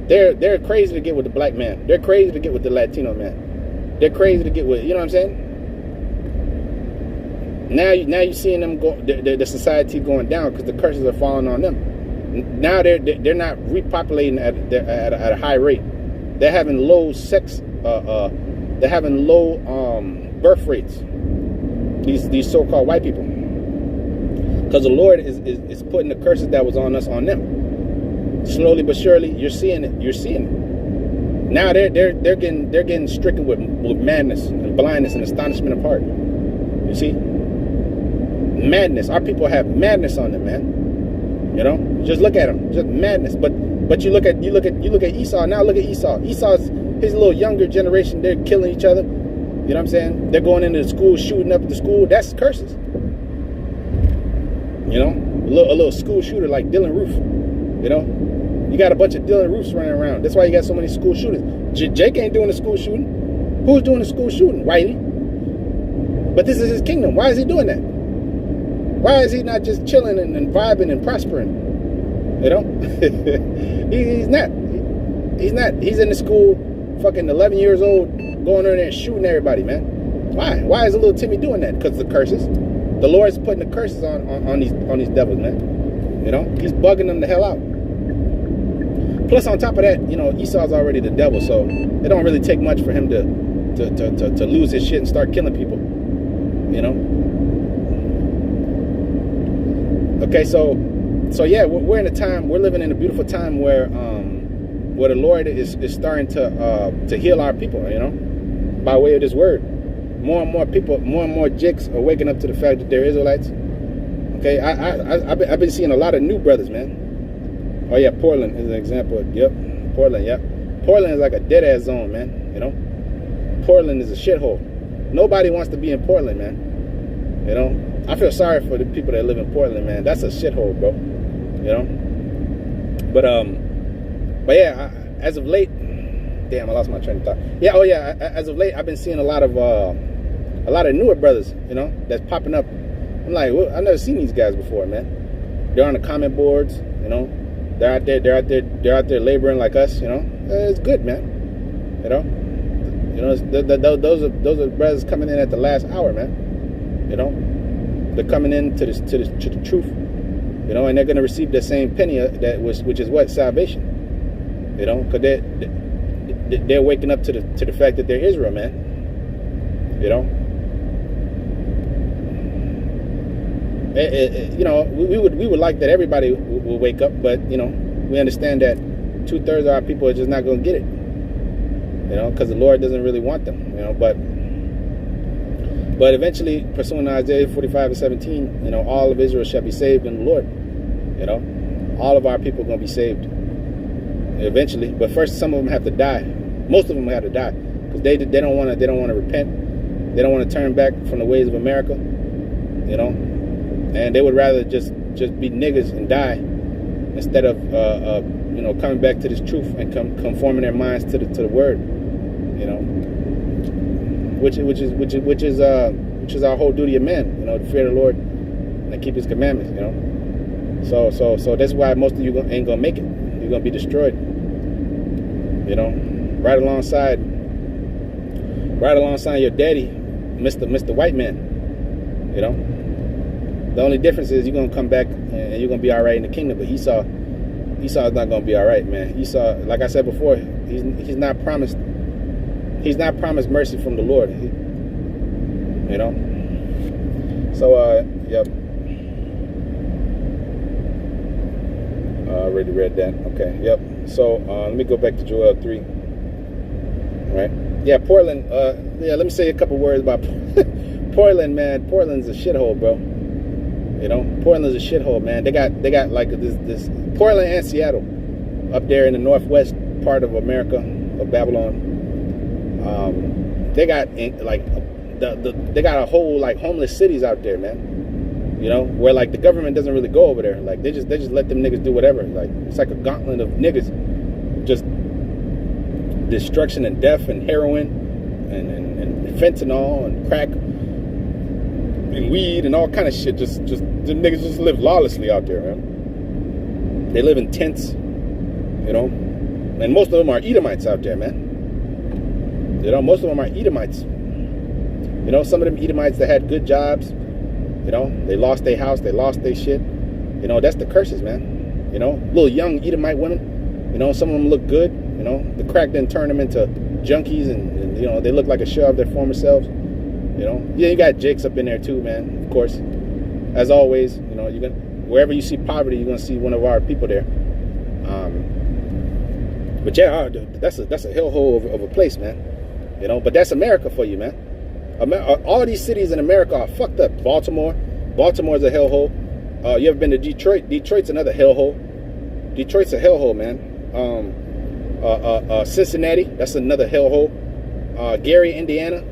Speaker 1: They're crazy to get with the black man. They're crazy to get with the Latino man. They're crazy to get with, you know what I'm saying? Now you're seeing them go, the society going down because the curses are falling on them. Now they're not repopulating at a high rate. They're having low sex. They're having low birth rates. These so-called white people, because the Lord is putting the curses that was on us on them. Slowly but surely, you're seeing it. You're seeing it. Now they're getting stricken with madness and blindness and astonishment of heart. You see, madness. Our people have madness on them, man. You know, just look at them, just madness. But you look at Esau now. Look at Esau. Esau's his little younger generation. They're killing each other. You know what I'm saying? They're going into the school, shooting up the school. That's curses. You know, a little school shooter like Dylan Roof. You know, you got a bunch of Dylan Roofs running around. That's why you got so many school shooters. Jake ain't doing the school shooting. Who's doing the school shooting? Wiley. But this is his kingdom. Why is he doing that? Why is he not just chilling and vibing and prospering? You know, he's not. He's not. He's in the school, fucking 11 years old, going in there and shooting everybody, man. Why? Why is a little Timmy doing that? Because of the curses. The Lord's putting the curses on these devils, man. You know, he's bugging them the hell out. Plus, on top of that, you know, Esau's already the devil, so it don't really take much for him to lose his shit and start killing people. You know. Okay, so yeah, we're in a time. We're living in a beautiful time where the Lord is starting to heal our people. You know, by way of this word. More and more people, more and more jigs are waking up to the fact that they're Israelites. Okay, I've been seeing a lot of new brothers, man. Oh yeah, Portland is an example. Yep, Portland. Yep, Portland is like a dead ass zone, man. You know, Portland is a shithole. Nobody wants to be in Portland, man. You know, I feel sorry for the people that live in Portland, man. That's a shithole, bro. You know, but yeah, as of late. Damn, I lost my train of thought. Yeah, oh yeah. As of late, I've been seeing a lot of newer brothers, you know, that's popping up. I'm like, well, I've never seen these guys before, man. They're on the comment boards, you know. They're out there laboring like us, you know. It's good, man. You know, those are brothers coming in at the last hour, man. You know, they're coming in to the truth, you know, and they're gonna receive the same penny which is what? Salvation. You know, because they're waking up to the fact that they're Israel, man. You know, you know, we would like that everybody will wake up, but you know, we understand that 2/3 of our people are just not going to get it. You know, because the Lord doesn't really want them. You know, but eventually, pursuing Isaiah 45:17, you know, all of Israel shall be saved in the Lord. You know, all of our people are going to be saved eventually, but first some of them have to die. Most of them have to die because they don't want to repent. They don't want to turn back from the ways of America, you know, and they would rather just be niggas and die instead of you know, coming back to this truth and conforming their minds to the word, you know, which is our whole duty of man, you know, to fear the Lord and keep His commandments, you know. So that's why most of you ain't gonna make it. You're gonna be destroyed, you know. Right alongside your daddy, Mr. White Man. You know, the only difference is you're gonna come back and you're gonna be all right in the kingdom. But Esau's not gonna be all right, man. Esau, like I said before, he's not promised mercy from the Lord. You know. So yep. Already read that. Okay. Yep. So let me go back to Joel 3. Right? Yeah, Portland. Yeah, let me say a couple words about Portland, man. Portland's a shithole, bro. You know, Portland's a shithole, man. They got like this Portland and Seattle up there in the northwest part of America, of Babylon. They got like they got a whole like homeless cities out there, man. You know, where like the government doesn't really go over there. Like they just let them niggas do whatever. Like it's like a gauntlet of niggas, just destruction and death and heroin and fentanyl and crack and weed and all kind of shit. Just the niggas just live lawlessly out there, man. They live in tents, you know, and most of them are Edomites out there, man. You know, most of them are Edomites. You know, some of them Edomites that had good jobs, you know, they lost their house, they lost their shit. You know, that's the curses, man. You know, little young Edomite women, you know, some of them look good. You know, the crack didn't turn them into junkies, and you know, they look like a shell of their former selves. You know, yeah, you got Jakes up in there too, man. Of course, as always, you know, you're gonna, wherever you see poverty, you're gonna see one of our people there. But yeah, that's a hellhole of a place, man. You know, but that's America for you, man. All these cities in America are fucked up. Baltimore's a hellhole. You ever been to Detroit? Detroit's another hellhole. Detroit's a hellhole, man. Cincinnati, that's another hellhole. Gary, Indiana.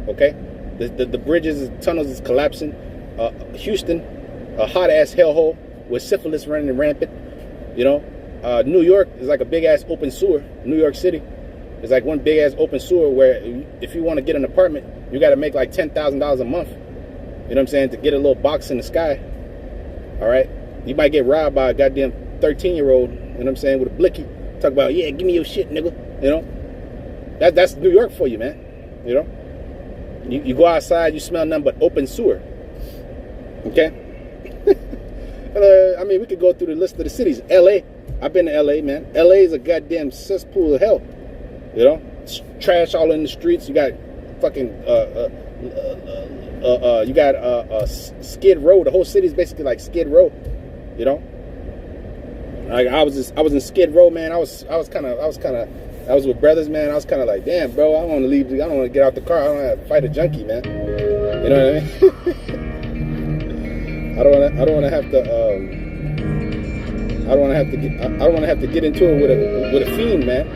Speaker 1: Okay, the bridges and tunnels is collapsing. Houston, a hot ass hellhole with syphilis running rampant. You know, New York is like a big ass open sewer. New York City is like one big ass open sewer where if you want to get an apartment, you got to make like $10,000 a month. You know what I'm saying? To get a little box in the sky. All right, you might get robbed by a goddamn 13-year-old. You know what I'm saying? With a blicky, talk about, yeah, give me your shit, nigga. You know, that's New York for you, man. You know, you go outside, you smell nothing but open sewer. Okay. I mean, we could go through the list of the cities. LA, I've been to LA, man. LA is a goddamn cesspool of hell. You know, it's trash all in the streets. You got fucking you got Skid Row. The whole city is basically like Skid Row. You know, like I was in Skid Row, man. I was with brothers, man. I was kind of like, damn, bro, I don't want to leave. I don't want to get out the car. I don't want to fight a junkie, man. You know what I mean? I don't want to have to get into it with a fiend, man.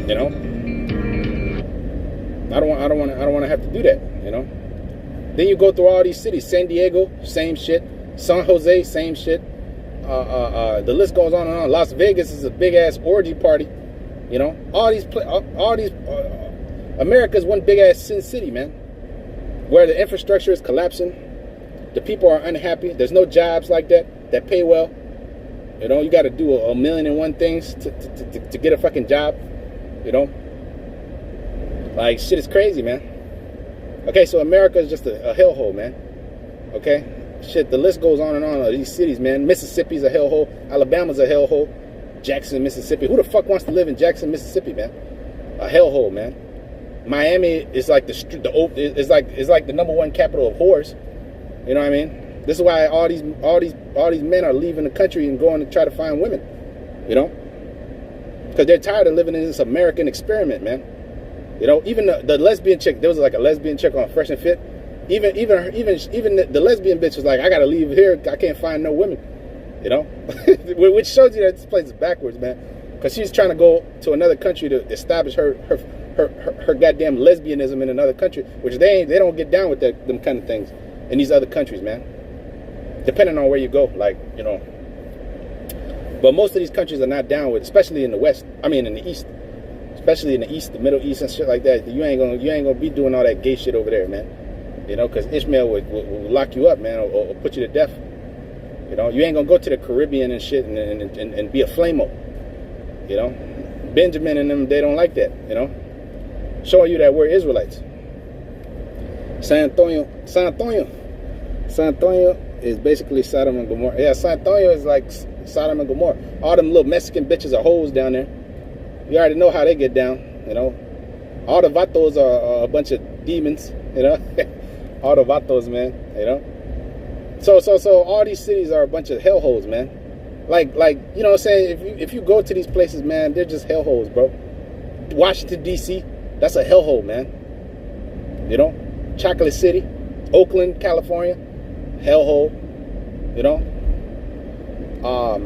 Speaker 1: You know, I don't want to have to do that. You know. Then you go through all these cities. San Diego, same shit. San Jose, same shit. The list goes on and on. Las Vegas is a big ass orgy party. You know, all these America's one big ass sin city, man, where the infrastructure is collapsing. The people are unhappy. There's no jobs like that pay well. You know, you got to do a million and one things to get a fucking job. You know, like shit is crazy, man. Okay, so America is just a hellhole, man. Okay, shit, the list goes on and on of these cities, man. Mississippi's a hellhole. Alabama's a hellhole. Jackson, Mississippi. Who the fuck wants to live in Jackson, Mississippi, man? A hellhole, man. Miami is like it's like the number one capital of whores. You know what I mean? This is why all these men are leaving the country and going to try to find women. You know, because they're tired of living in this American experiment, man. You know, even the lesbian chick. There was like a lesbian chick on Fresh and Fit. Even the lesbian bitch was like, I gotta leave here. I can't find no women. You know, which shows you that this place is backwards, man. Because she's trying to go to another country to establish her goddamn lesbianism in another country, which they don't get down with them kind of things in these other countries, man. Depending on where you go, like, you know. But most of these countries are not down with, especially in the West. I mean, in the East, especially in the East, the Middle East and shit like that. You ain't gonna be doing all that gay shit over there, man. You know, because Ishmael will lock you up, man, or put you to death. You know, you ain't gonna go to the Caribbean and shit and be a flamo. You know, Benjamin and them, they don't like that. You know, showing you that we're Israelites. San Antonio is basically Sodom and Gomorrah. Yeah, San Antonio is like Sodom and Gomorrah. All them little Mexican bitches are hoes down there. You already know how they get down. You know, all the vatos are a bunch of demons. You know, all the vatos, man. You know. So all these cities are a bunch of hellholes, man. Like you know what I'm saying? If you go to these places, man, they're just hellholes, bro. Washington D.C., that's a hellhole, man. You know, Chocolate City, Oakland, California, hellhole. You know,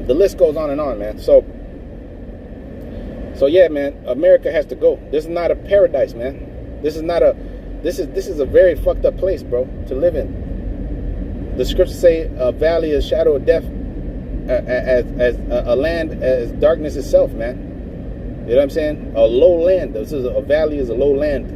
Speaker 1: the list goes on and on, man. So yeah, man, America has to go. This is not a paradise, man. This is a very fucked up place, bro, to live in. The scriptures say a valley is shadow of death, as a land as darkness itself, man. You know what I'm saying? A low land. This is a valley is a low land.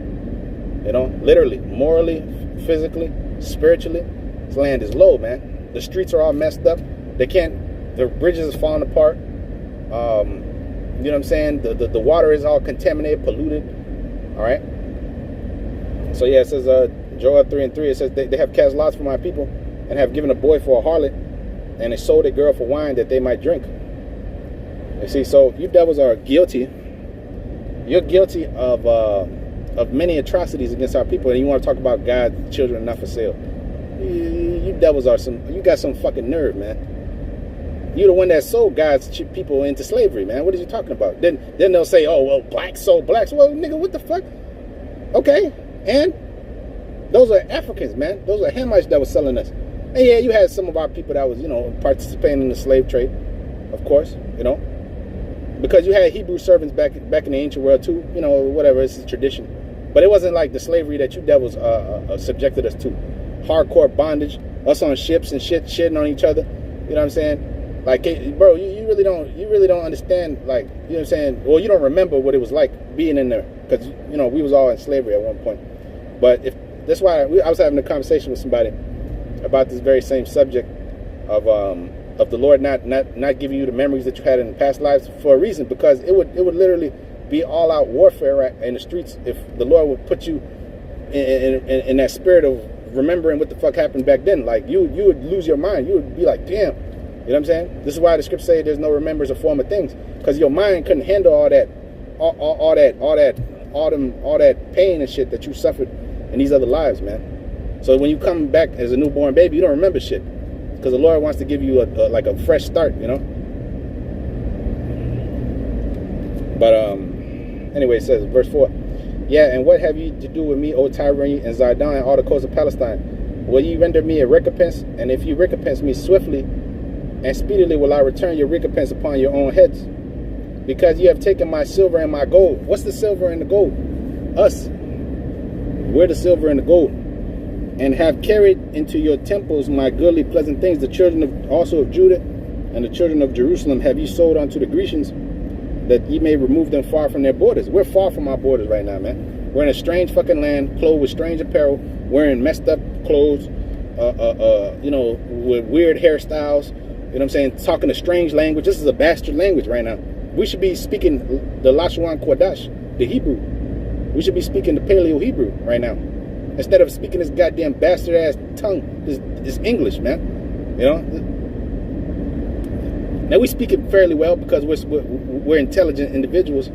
Speaker 1: You know, literally, morally, physically, spiritually, this land is low, man. The streets are all messed up. They can't. The bridges is falling apart. You know what I'm saying? The water is all contaminated, polluted. All right. So yeah, it says Joel 3:3. It says they have cast lots for my people, and have given a boy for a harlot, and they sold a girl for wine that they might drink. You see, so you devils are guilty. You're guilty of many atrocities against our people, and you want to talk about God's children not for sale. You devils are you got some fucking nerve, man. You're the one that sold God's people into slavery, man. What are you talking about? Then they'll say, oh, well, blacks sold blacks. Well, nigga, what the fuck? Okay, and those are Africans, man. Those are Hamites that were selling us. And yeah, you had some of our people that was, participating in the slave trade, of course, because you had Hebrew servants back in the ancient world too, whatever, it's a tradition. But it wasn't like the slavery that you devils subjected us to. Hardcore bondage, us on ships and shitting on each other. You know what I'm saying? Like, bro, you really don't understand, like, you know what I'm saying? Well, you don't remember what it was like being in there, because we was all in slavery at one point. But that's why I was having a conversation with somebody about this very same subject of the Lord not giving you the memories that you had in past lives for a reason, because it would literally be all out warfare in the streets if the Lord would put you in that spirit of remembering what the fuck happened back then. Like, you would lose your mind. You would be like, damn. You know what I'm saying? This is why the scripture say there's no remembrance of former things, because your mind couldn't handle all that pain and shit that you suffered in these other lives, man. So when you come back as a newborn baby, you don't remember shit, because the Lord wants to give you a fresh start, But anyway, it says verse 4. Yeah, and what have you to do with me, O Tyre and Zidon, and all the coasts of Palestine? Will ye render me a recompense? And if you recompense me swiftly and speedily, will I return your recompense upon your own heads? Because you have taken my silver and my gold. What's the silver and the gold? Us. We're the silver and the gold. And have carried into your temples my goodly pleasant things. The children also of Judah and the children of Jerusalem have you sold unto the Grecians, that ye may remove them far from their borders. We're far from our borders right now, man. We're in a strange fucking land, clothed with strange apparel, wearing messed up clothes, with weird hairstyles. You know what I'm saying? Talking a strange language. This is a bastard language right now. We should be speaking the Lashawan Kodash, the Hebrew. We should be speaking the Paleo Hebrew right now, instead of speaking this goddamn bastard ass tongue, this English, man. Now we speak it fairly well because we're intelligent individuals,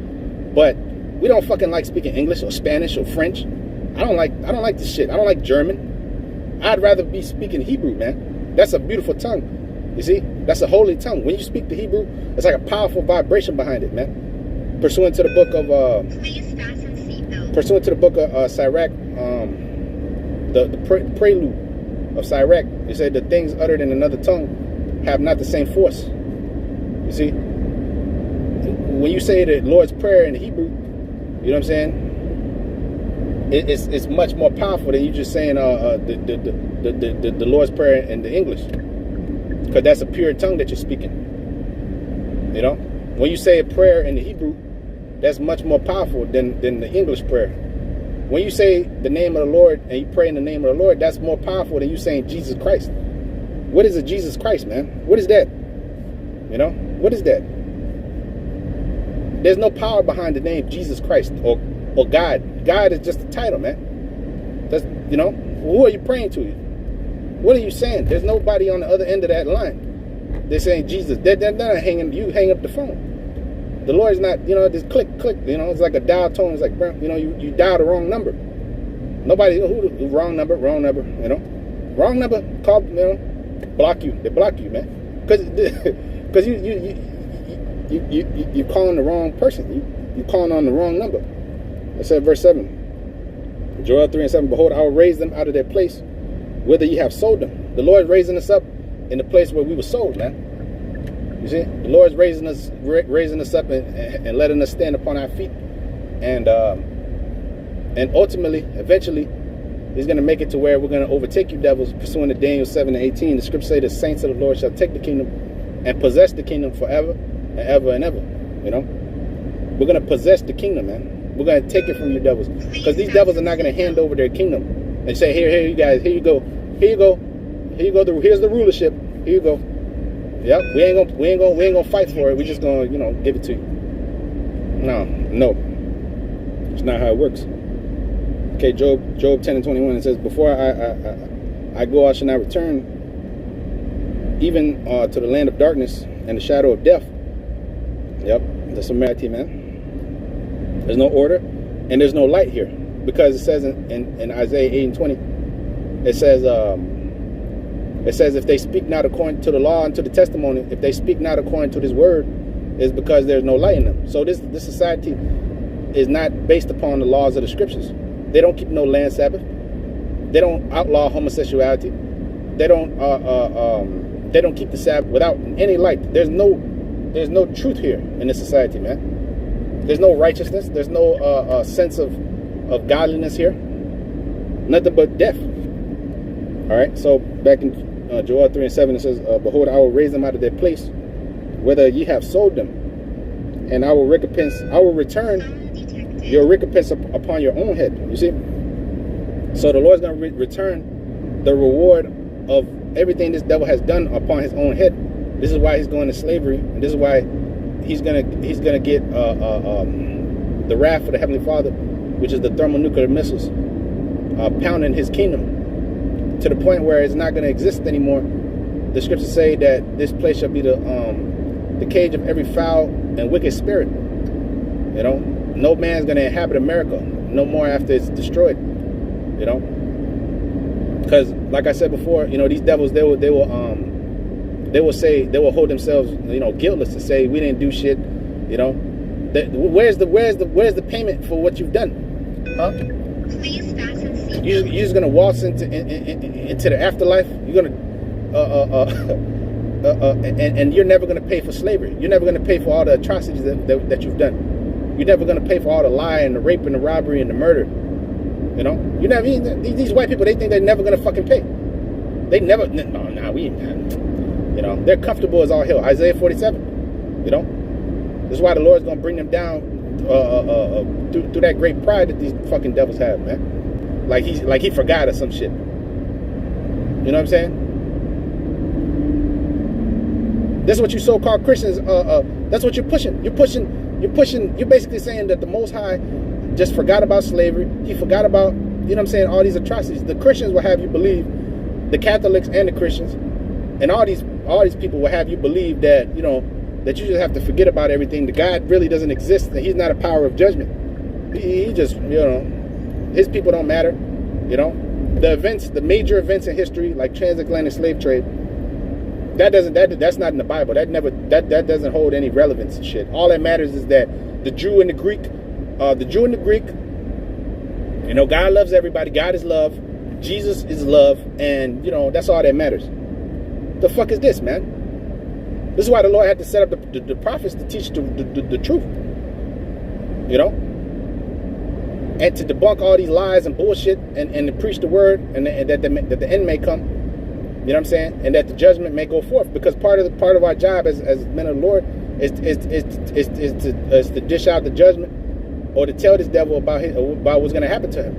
Speaker 1: but we don't fucking like speaking English or Spanish or French. I don't like this shit. I don't like German. I'd rather be speaking Hebrew, man. That's a beautiful tongue. You see, that's a holy tongue. When you speak the Hebrew, it's like a powerful vibration behind it, man. Pursuant to the book of
Speaker 2: Please fasten seatbelt.
Speaker 1: Pursuant to the book of Sirach, the prelude of Sirach, it said the things uttered in another tongue have not the same force. You see, when you say the Lord's Prayer in Hebrew, you know what I'm saying? It's much more powerful than you just saying the Lord's Prayer in the English, because that's a pure tongue that you're speaking. When you say a prayer in the Hebrew, that's much more powerful than the English prayer. When you say the name of the Lord and you pray in the name of the Lord, that's more powerful than you saying Jesus Christ. What is a Jesus Christ, man? What is that? What is that? There's no power behind the name Jesus Christ or God. God is just a title, man. That's, who are you praying to? What are you saying? There's nobody on the other end of that line. They're saying Jesus. They're not hanging. You hang up the phone. The Lord's not, just click. It's like a dial tone. It's like, you dial the wrong number. Nobody, wrong number. Wrong number. Call, block you. They block you, man. Because you're calling the wrong person. You're calling on the wrong number. It said verse 7. Joel 3:7. Behold, I will raise them out of their place, whither ye have sold them. The Lord is raising us up in the place where we were sold, man. You see, the Lord is raising us up and letting us stand upon our feet, and ultimately, eventually, He's going to make it to where we're going to overtake you devils, pursuant to Daniel 7:18. The scripture say the saints of the Lord shall take the kingdom and possess the kingdom forever and ever and ever. We're going to possess the kingdom, man. We're going to take it from you devils, because these devils are not going to hand over their kingdom and say, here you guys, here you go. Here you go. Here's the rulership. Here you go. Yep. We ain't gonna fight for it. We just gonna, you know, give it to you. No. It's not how it works. Okay, Job 10:21. It says, "Before I go, I shall not return, even to the land of darkness and the shadow of death." Yep. That's Samaritan, man. There's no order and there's no light here, because it says in Isaiah 8:20, it says if they speak not according to the law and to the testimony, if they speak not according to this word, is because there's no light in them. So this society is not based upon the laws of the scriptures. They don't keep no land Sabbath. They don't outlaw homosexuality. They don't keep the Sabbath without any light. There's no truth here in this society, man. There's no righteousness. There's no sense of godliness here. Nothing but death. All right. So back in Joel 3:7, it says, "Behold, I will raise them out of their place, whether ye have sold them, and I will return your recompense upon your own head." You see? So the Lord's going to return the reward of everything this devil has done upon his own head. This is why he's going to slavery, and this is why he's gonna get the wrath of the Heavenly Father, which is the thermonuclear missiles, pounding his kingdom to the point where it's not going to exist anymore. The scriptures say that this place shall be the cage of every foul and wicked spirit. You know, no man's going to inhabit America no more after it's destroyed. You know, because like I said before, you know, these devils, they will hold themselves, you know, guiltless and say we didn't do shit. You know, where's the payment for what you've done? Huh?
Speaker 2: Please fasten seatbelt.
Speaker 1: You're just gonna waltz into the afterlife. You're gonna and you're never gonna pay for slavery. You're never gonna pay for all the atrocities that you've done. You're never gonna pay for all the lie and the rape and the robbery and the murder. You know, you never. These white people, they think they're never gonna fucking pay. They never. No, we ain't. You know, they're comfortable as all hell. Isaiah 47. You know, this is why the Lord's gonna bring them down through that great pride that these fucking devils have, man. Like he forgot or some shit. You know what I'm saying? That's what you so-called Christians. That's what you're pushing. You're basically saying that the Most High just forgot about slavery. He forgot about, you know what I'm saying, all these atrocities. The Christians will have you believe, the Catholics and the Christians, and all these people will have you believe that, you know, that you just have to forget about everything. The God really doesn't exist, and he's not a power of judgment. He just, you know, his people don't matter. You know, the major events in history, like transatlantic slave trade, that's not in the Bible. That doesn't hold any relevance and shit. All that matters is that the Jew and the Greek, you know, God loves everybody. God is love. Jesus is love, and you know, that's all that matters. The fuck is this, man? This is why the Lord had to set up the prophets to teach the truth, you know, and to debunk all these lies and bullshit, and to preach the word, and that the end may come, you know what I'm saying, and that the judgment may go forth. Because part of our job as men of the Lord is to dish out the judgment, or to tell this devil about what's going to happen to him,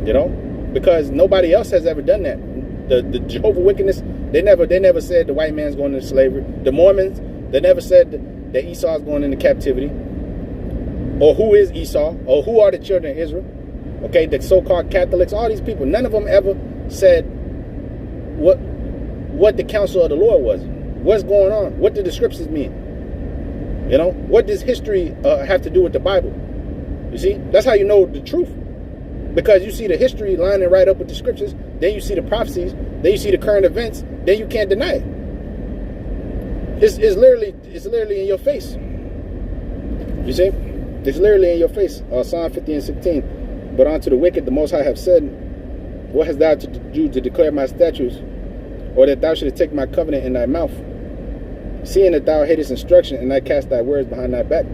Speaker 1: you know, because nobody else has ever done that. The Jehovah's Witness, they never said the white man's going into slavery. The Mormons, they never said that Esau's going into captivity, or who is Esau, or who are the children of Israel. Okay, the so-called Catholics, all these people, none of them ever said what the counsel of the Lord was. What's going on? What do the scriptures mean? You know, what does history have to do with the Bible? You see, that's how you know the truth. Because you see the history lining right up with the scriptures, then you see the prophecies, then you see the current events, then you can't deny it. It's literally in your face. You see? It's literally in your face. Psalm 50:16. But unto the wicked the Most High have said, what hast thou to do to declare my statutes, or that thou shouldest take my covenant in thy mouth, seeing that thou hatest instruction, and I cast thy words behind thy back.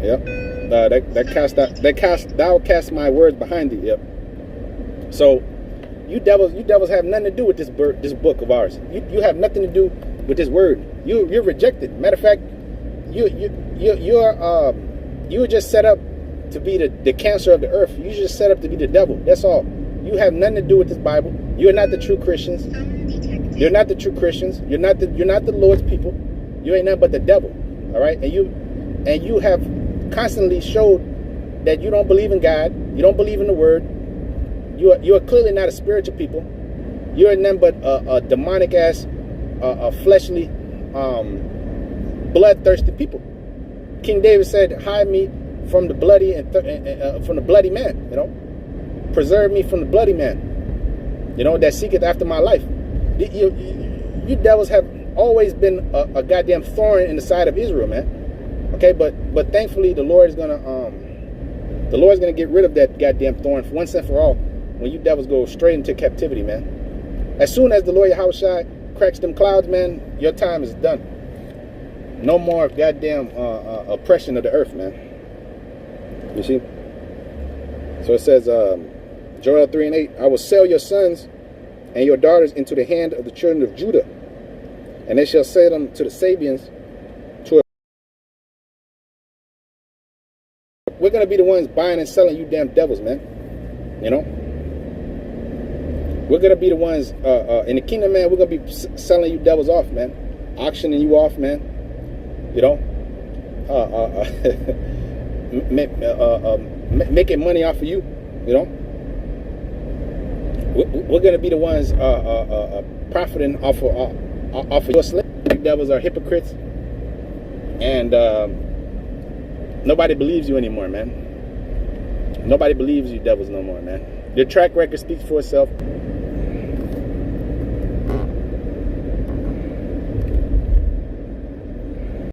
Speaker 1: Yep. Thou cast my words behind thee. Yep. So you devils have nothing to do with this book of ours. You have nothing to do with this word. You're rejected. Matter of fact, you were just set up to be the cancer of the earth. You just set up to be the devil. That's all. You have nothing to do with this Bible. You're not the true Christians.
Speaker 2: Phone detected.
Speaker 1: You're not the true Christians. You're not the Lord's people. You ain't nothing but the devil. All right? And you have constantly showed that you don't believe in God. You don't believe in the word. You are clearly not a spiritual people. You're nothing but a demonic ass, a fleshly, bloodthirsty people. King David said, "Hide me from the bloody from the bloody man." You know, preserve me from the bloody man. You know, that seeketh after my life. You devils have always been a goddamn thorn in the side of Israel, man. Okay, but thankfully the Lord is gonna get rid of that goddamn thorn for once and for all when you devils go straight into captivity, man. As soon as the Lord Yahushua cracks them clouds, man, your time is done. No more goddamn oppression of the earth, man. You see? So it says, Joel 3:8, I will sell your sons and your daughters into the hand of the children of Judah, and they shall sell them to the Sabians. We're going to be the ones buying and selling you damn devils, man. You know? We're going to be the ones, in the kingdom, man, we're going to be selling you devils off, man. Auctioning you off, man. You know? Making money off of you. You know? We're going to be the ones profiting off of your slave. Devils are hypocrites. And nobody believes you anymore, man. Nobody believes you devils no more, man. Your track record speaks for itself.